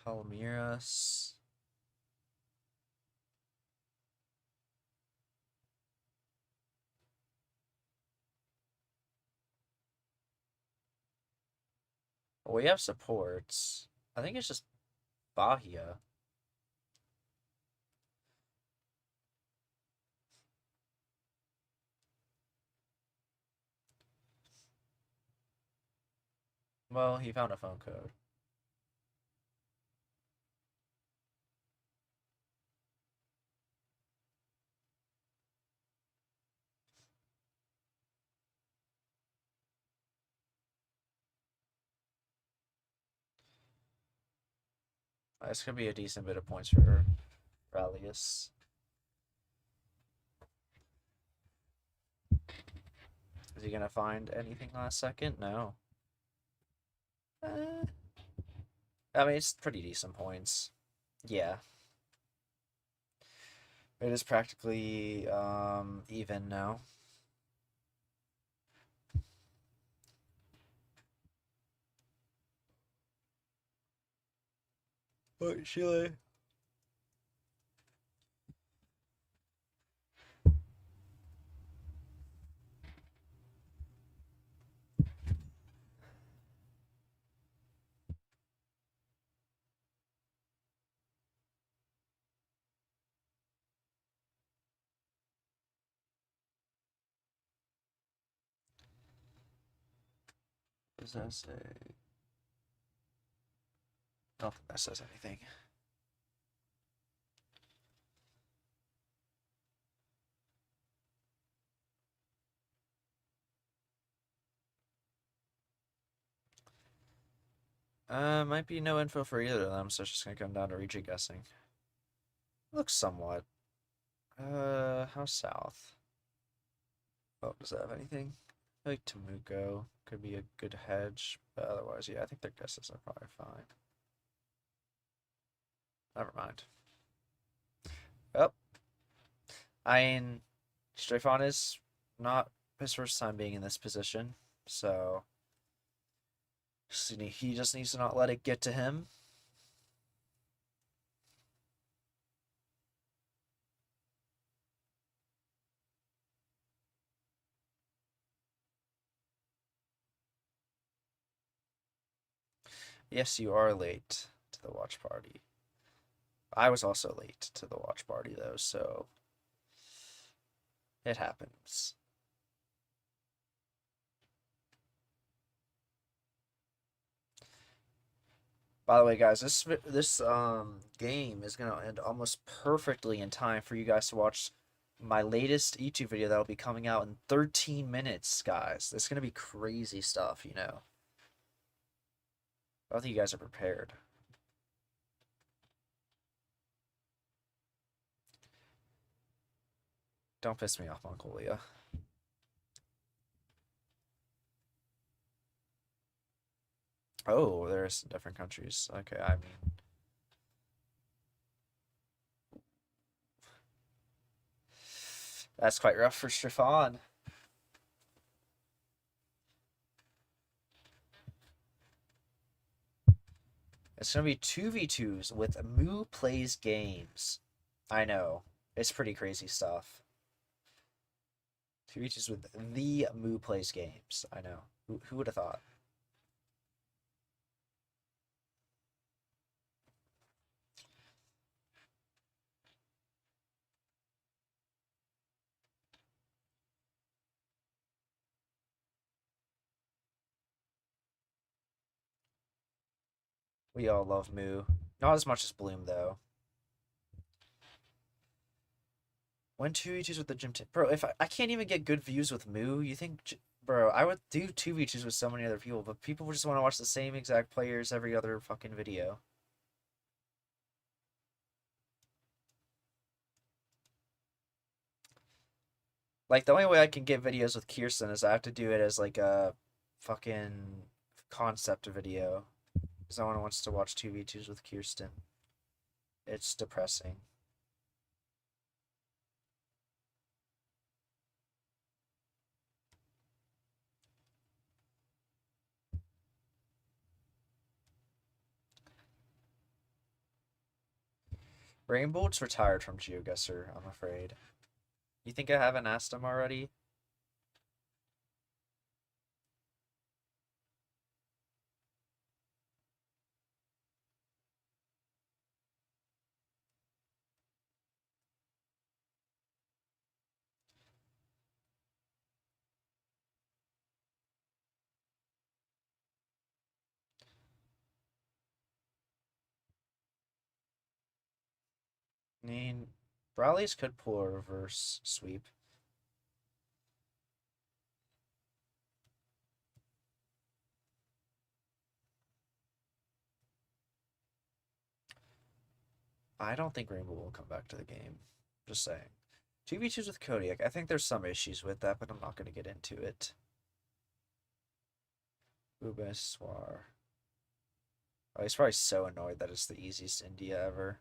Palmeiras. We have supports. I think it's just Bahia. Well, he found a phone code. This could be a decent bit of points for Rallius. Is he gonna find anything last second? No. I mean, it's pretty decent points. Yeah. It is practically even now. What, Chile? What does that say? I don't think that says anything. Might be no info for either of them, so it's just gonna come down to region guessing. Looks somewhat. How south? Oh, does that have anything? I feel like Temuco could be a good hedge, but otherwise, yeah, I think their guesses are probably fine. Never mind. Oh. I mean, Stefan is not his first time being in this position, so he just needs to not let it get to him. Yes, you are late to the watch party. I was also late to the watch party, though, so it happens. By the way, guys, this game is gonna end almost perfectly in time for you guys to watch my latest YouTube video that'll be coming out in 13 minutes, guys. It's gonna be crazy stuff, you know. I don't think you guys are prepared. Don't piss me off, Mongolia. Oh, there's different countries. Okay, I mean... That's quite rough for Stefan. It's going to be 2v2s with Moo Plays Games. I know. It's pretty crazy stuff. 2v2s with the Moo Plays Games. I know. Who would have thought? We all love Moo. Not as much as Bloom, though. When 2v2s with the gym tip. Bro, if I can't even get good views with Moo, you think Bro, I would do 2v2s with so many other people, but people just want to watch the same exact players every other fucking video. Like, the only way I can get videos with Kirsten is I have to do it as, like, a fucking concept video. Because no one wants to watch 2v2s with Kirsten. It's depressing. Rainbolt's retired from GeoGuessr, I'm afraid. You think I haven't asked him already? I mean, Brawley's could pull a reverse sweep. I don't think Rainbow will come back to the game. Just saying. 2v2s with Kodiak. I think there's some issues with that, but I'm not going to get into it. Ubeswar. Oh, he's probably so annoyed that it's the easiest India ever.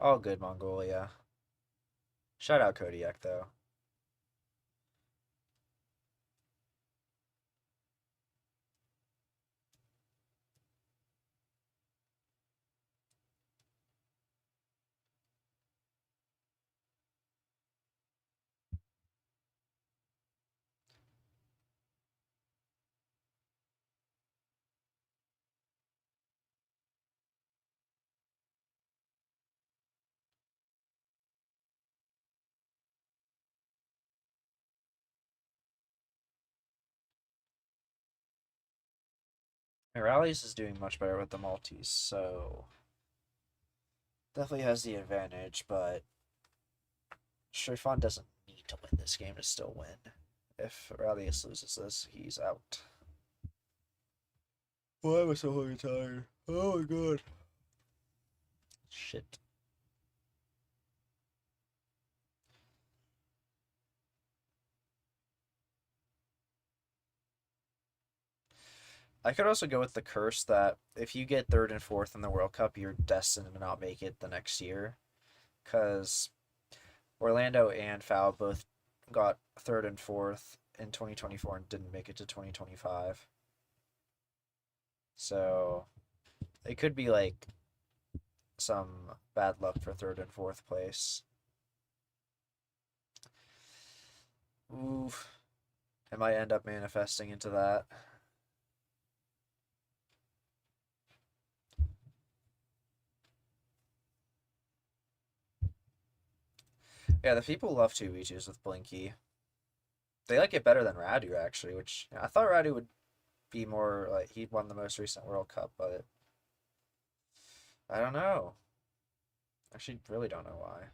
All good, Mongolia. Shout out Kodiak, though. Rallies is doing much better with the Maltese, so definitely has the advantage, but Shrifan doesn't need to win this game to still win. If Rallius loses this, he's out. Why am I so fucking tired? Oh my god. Shit. I could also go with the curse that if you get third and fourth in the World Cup, you're destined to not make it the next year. Because Orlando and Foul both got third and fourth in 2024 and didn't make it to 2025. So it could be like some bad luck for third and fourth place. Oof. It might end up manifesting into that. Yeah, the people love 2v2s with Blinky. They like it better than Radu, actually, which I thought Radu would be more like he won the most recent World Cup, but I don't know. Actually, really don't know why.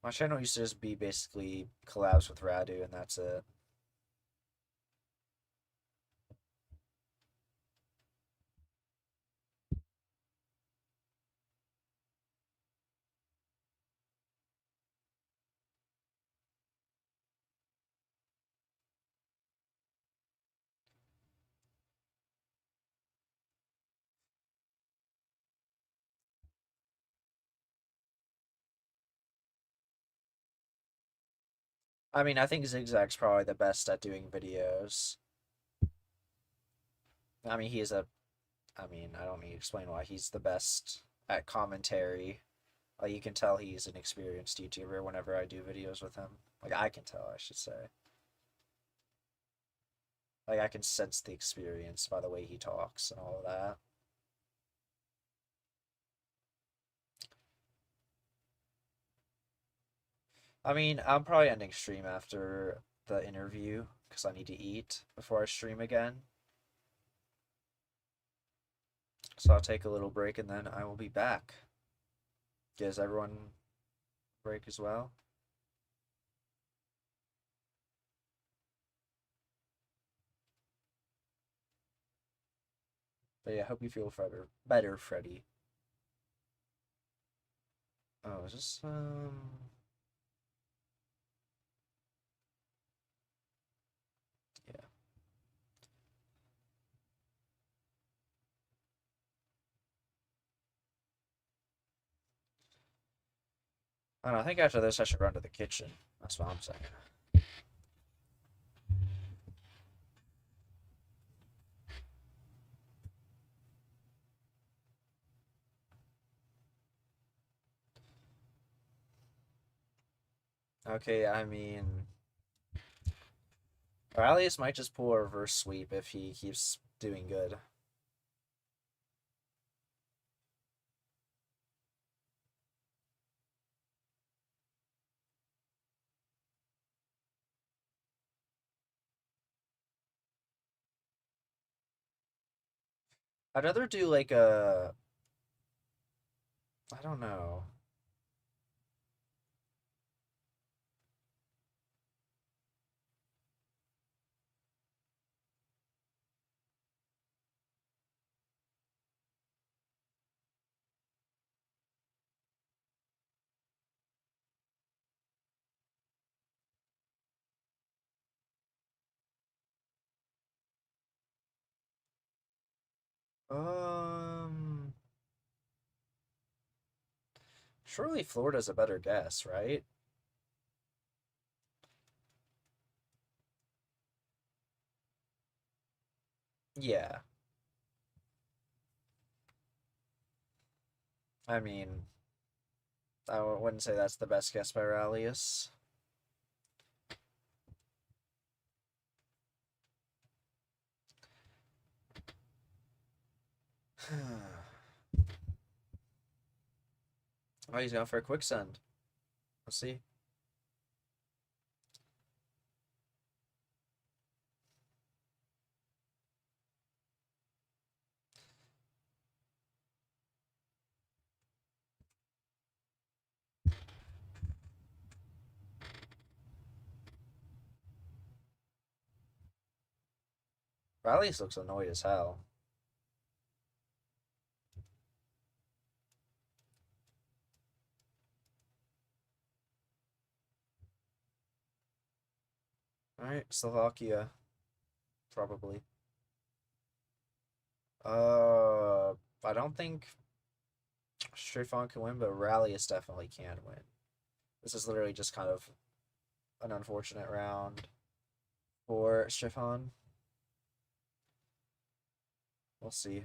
My channel used to just be basically collabs with Radu, and that's it. I mean, I think Zigzag's probably the best at doing videos. I mean, I don't need to explain why he's the best at commentary. Like, you can tell he's an experienced YouTuber whenever I do videos with him. Like, I can tell, I should say. Like, I can sense the experience by the way he talks and all of that. I mean, I'm probably ending stream after the interview because I need to eat before I stream again. So I'll take a little break and then I will be back. Gives everyone a break as well. But yeah, I hope you feel better, Freddy. Oh, is this yeah. I don't know, I think after this I should run to the kitchen. That's what I'm saying. Okay, I mean, Alias might just pull a reverse sweep if he keeps doing good. I'd rather do like a, I don't know. Um, Surely Florida's a better guess, right? Yeah. I mean, I wouldn't say that's the best guess by Rallius. Oh, he's going for a quick send. Let's see. Rallius looks annoyed as hell. Alright, Slovakia. Probably. I don't think Strifon can win, but Rallius definitely can win. This is literally just kind of an unfortunate round for Strifon. We'll see.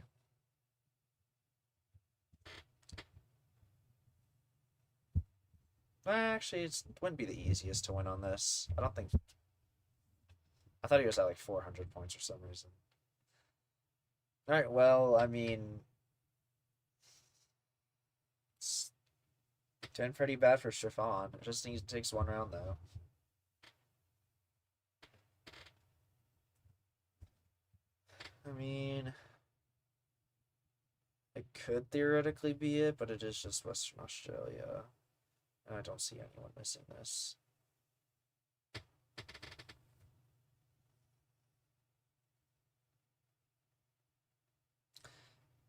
Actually, it wouldn't be the easiest to win on this. I don't think. I thought he was at like 400 points for some reason. Alright, well, I mean. It's doing pretty bad for Strifon. It just takes one round, though. I mean. It could theoretically be it, but it is just Western Australia. And I don't see anyone missing this.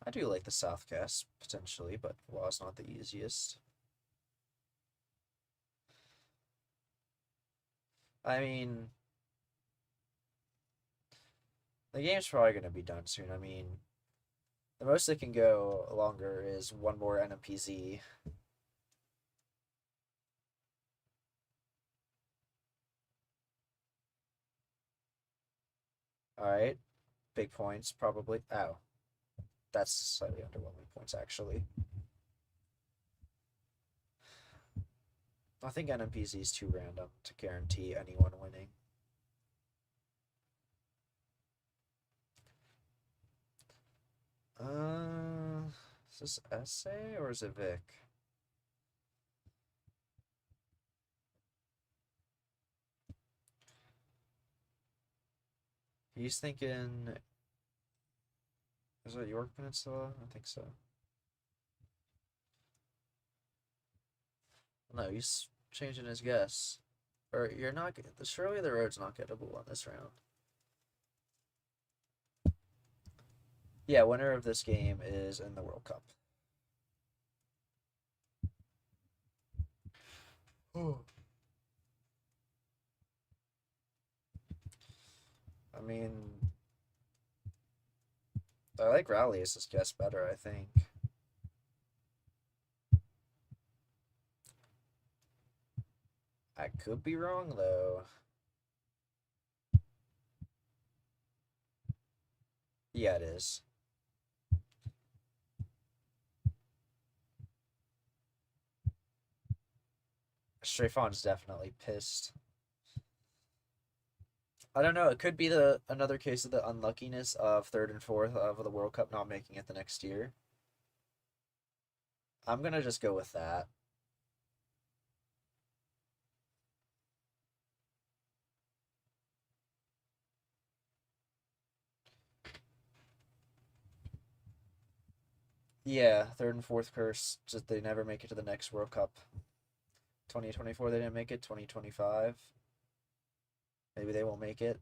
I do like the Southcast, potentially, but WA's not the easiest. I mean, the game's probably going to be done soon. I mean, the most that can go longer is one more NMPZ. Alright. Big points, probably. Oh. That's slightly underwhelming points, actually. I think NMPZ is too random to guarantee anyone winning. Is this Essay or is it Vic? He's thinking Is it York Peninsula? I think so. No, he's changing his guess. Or you're not. Surely the road's not gettable on this round. Yeah, winner of this game is in the World Cup. I mean, I like Ralli's guess better, I think. I could be wrong, though. Yeah, it is. Strafon's definitely pissed. I don't know. It could be another case of the unluckiness of third and fourth of the World Cup not making it the next year. I'm gonna just go with that. Yeah, third and fourth curse. Just they never make it to the next World Cup. 2024 they didn't make it. 2025 maybe they won't make it.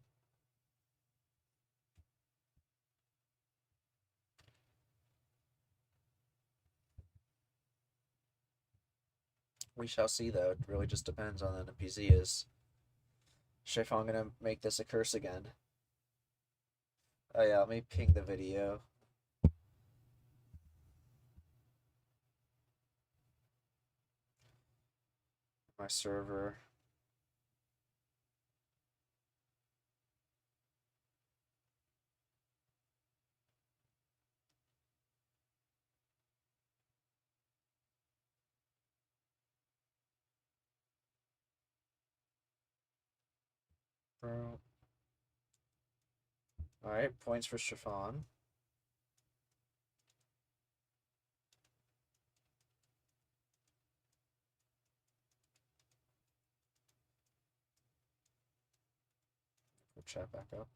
We shall see, though. It really just depends on the NPZ. Is Stefan gonna make this a curse again? Oh yeah, let me ping the video. My server. Bro. Alright, points for Stefan. We'll chat back up.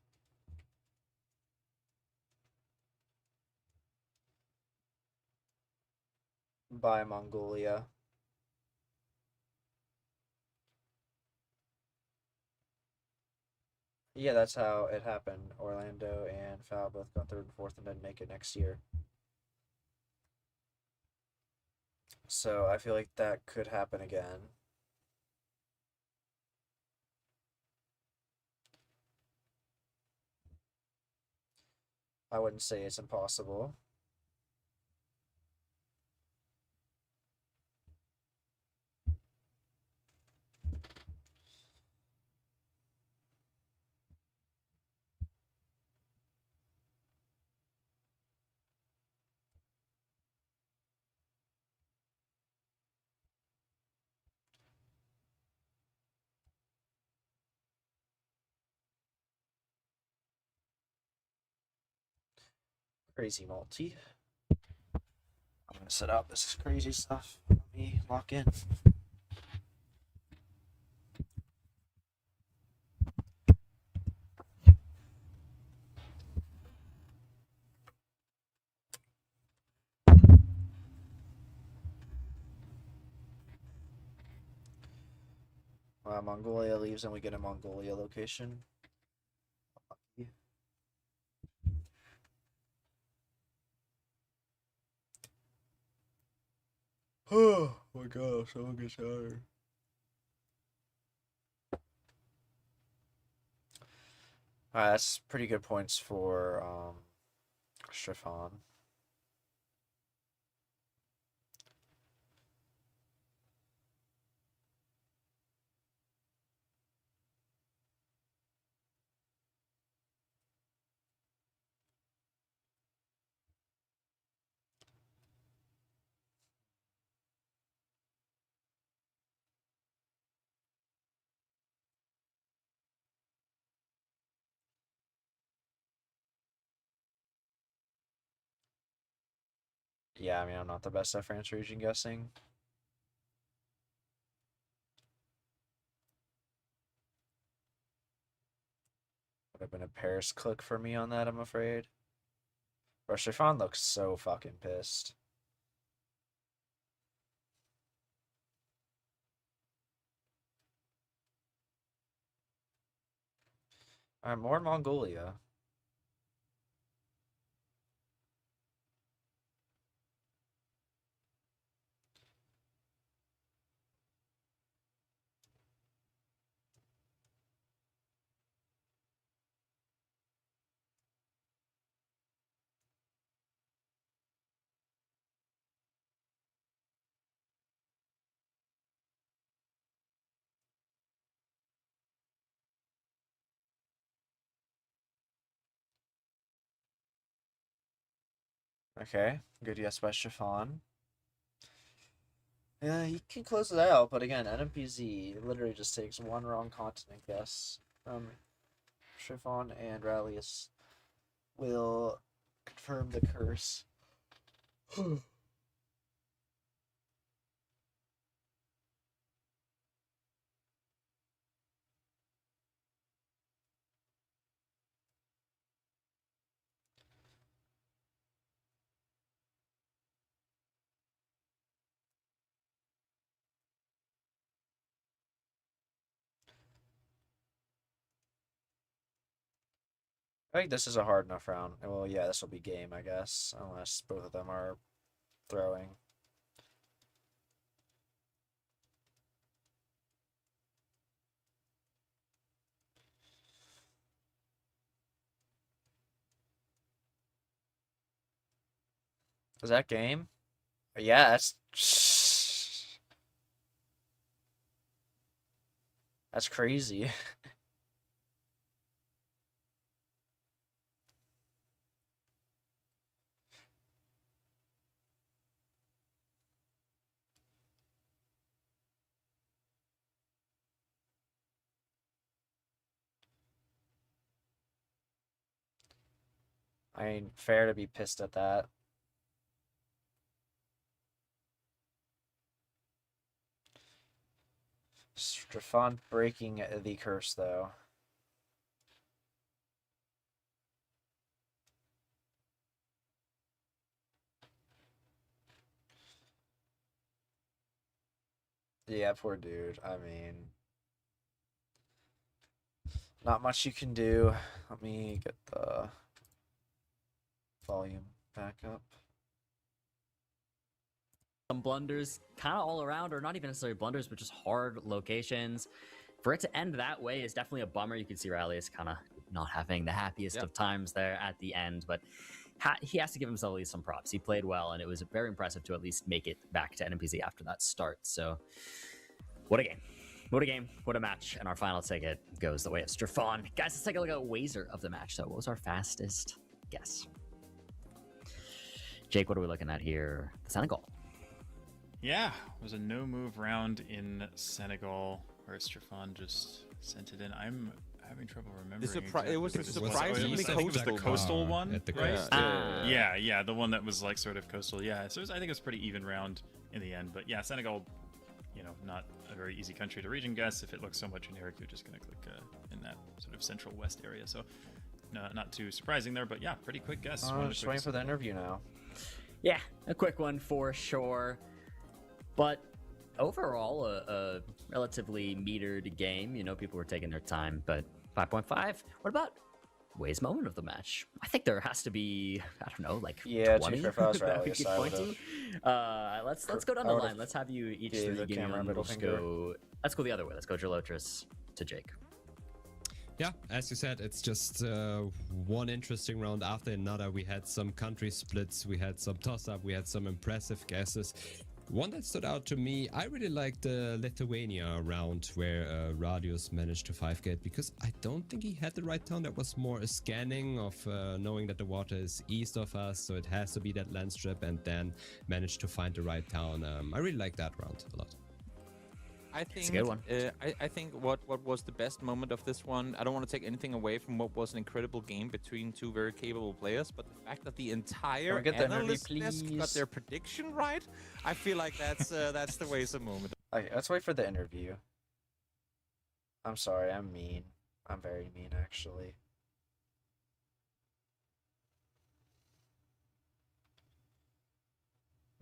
Bye, Mongolia. Yeah, that's how it happened. Orlando and Foul both got third and fourth and didn't make it next year. So I feel like that could happen again. I wouldn't say it's impossible. Crazy multi. I'm gonna set up. This is crazy stuff. Let me lock in. Mongolia leaves and we get a Mongolia location. Oh my gosh, I'm gonna get tired. Alright, that's pretty good points for Stefan. Yeah, I mean, I'm not the best at France region guessing. Would have been a Paris click for me on that, I'm afraid. Bro, Chiffon looks so fucking pissed. Alright, more Mongolia. Okay, good guess by Chiffon. Yeah, he can close it out, but again, NMPZ literally just takes one wrong continent guess from Chiffon, and Rallius will confirm the curse. I think this is a hard enough round. Well, yeah, this will be game, I guess, unless both of them are throwing. Is that game? Yeah, that's crazy. I mean, fair to be pissed at that. Strafon breaking the curse, though. Yeah, poor dude. I mean, not much you can do. Let me get the volume back up. Some blunders kind of all around, or not even necessarily blunders, but just hard locations. For it to end that way is definitely a bummer. You can see Rallius kind of not having the happiest of times there at the end, but he has to give himself at least some props. He played well, and it was very impressive to at least make it back to NMPZ after that start. So, what a game. What a game. What a match. And our final ticket goes the way of Strafon. Guys, let's take a look at Wazer of the match. So, what was our fastest guess? Jake, what are we looking at here? The Senegal. Yeah, it was a no-move round in Senegal where Strafon just sent it in. I'm having trouble remembering. It was a surprisingly the coastal one, at the right? coast. Yeah, the one that was like sort of coastal. Yeah, so I think it was a pretty even round in the end. But yeah, Senegal, not a very easy country to region guess. If it looks somewhat generic, you're just going to click in that sort of central west area. So not too surprising there, but yeah, pretty quick guess. Just waiting for the interview now. Yeah, a quick one for sure. But overall, a relatively metered game. People were taking their time, but 5.5. What about Way's moment of the match? I think there has to be, I don't know, like 20 2 for us, that we could point to. Let's go down the line. Let's have you each gave the give me camera one. middle finger. Let's go the other way. Let's go Gelotris to Jake. Yeah, as you said, it's just one interesting round after another. We had some country splits, we had some toss-up, we had some impressive guesses. One that stood out to me, I really liked the Lithuania round where Radius managed to 5-gate, because I don't think he had the right town. That was more a scanning of knowing that the water is east of us, so it has to be that land strip, and then managed to find the right town. I really like that round a lot. I think It's a good one. I think what was the best moment of this one, I don't want to take anything away from what was an incredible game between two very capable players, but the fact that the entire we get the interview, analyst desk got please? their prediction right, I feel like that's the Wazer moment. Okay, let's wait for the interview. I'm sorry, I'm mean. I'm very mean, actually.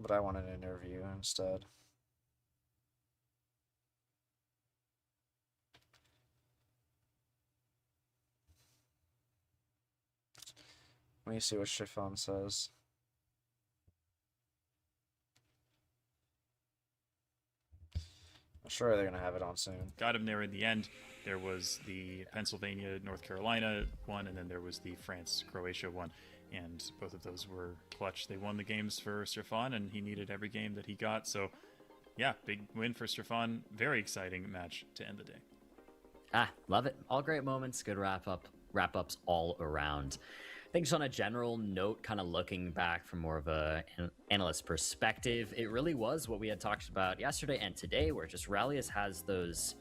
But I want an interview instead. Let me see what Chiffon says. I'm sure they're gonna have it on soon. Got him there in the end. There was the Pennsylvania, North Carolina one, and then there was the France, Croatia one. And both of those were clutch. They won the games for Stefan, and he needed every game that he got. So, yeah, big win for Stefan. Very exciting match to end the day. Love it. All great moments. Good wrap-ups all around. I think just on a general note, kind of looking back from more of an analyst perspective, it really was what we had talked about yesterday and today, where just Rallius has those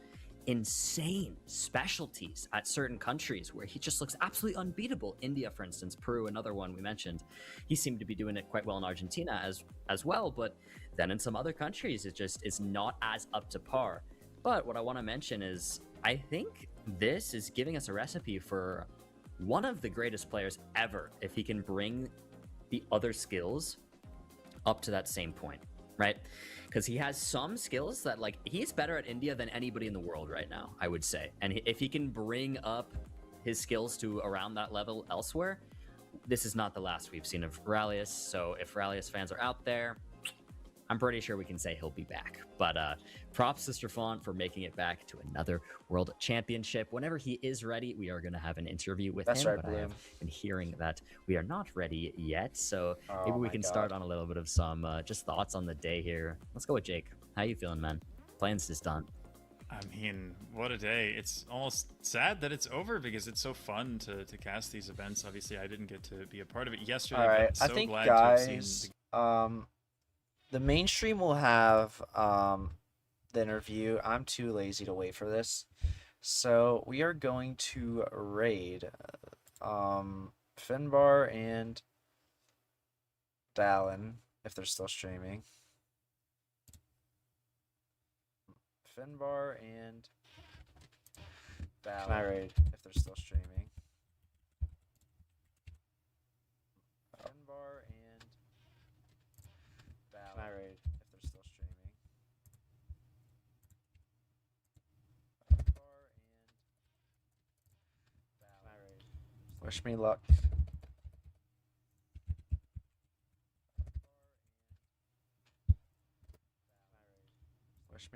insane specialties at certain countries where he just looks absolutely unbeatable. India, for instance, Peru, another one we mentioned. He seemed to be doing it quite well in Argentina as well, but then in some other countries, it just is not as up to par. But what I want to mention is I think this is giving us a recipe for one of the greatest players ever if he can bring the other skills up to that same point, right? Because he has some skills that, like, he's better at India than anybody in the world right now, I would say. And if he can bring up his skills to around that level elsewhere, this is not the last we've seen of Rallius. So if Rallius fans are out there, I'm pretty sure we can say he'll be back. But props to Stefan for making it back to another World Championship. Whenever he is ready, we are going to have an interview with That's him. right, But I have been hearing that we are not ready yet. So maybe we my can God. start on a little bit of some just thoughts on the day here. Let's go with Jake. How you feeling, man? Playing's just done. I mean, what a day. It's almost sad that it's over because it's so fun to cast these events. Obviously, I didn't get to be a part of it yesterday. All right, but so I think glad to have seen guys, the mainstream will have the interview. I'm too lazy to wait for this, so we are going to raid Finbar and Dallin if they're still streaming. Finbar and Dallin. Can I raid if they're still streaming? Finbar and Dallin. Can I raid if they're still streaming? Finbar and Dallin. Can I raid? Wish me luck.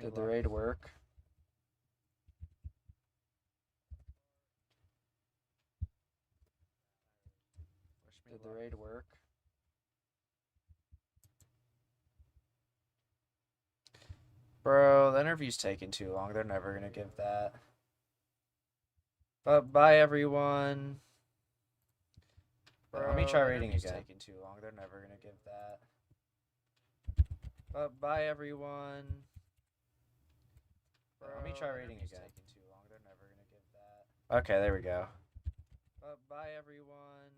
Did the raid work? Did the raid work? Bro, the interview's taking too long. They're never gonna give that. But bye everyone. Bro, let me try rating again. Taking too long. They're never gonna give that. But bye everyone. Bro, let me try rating again. Taking too long. They're never gonna give that. Okay, there we go. But bye everyone.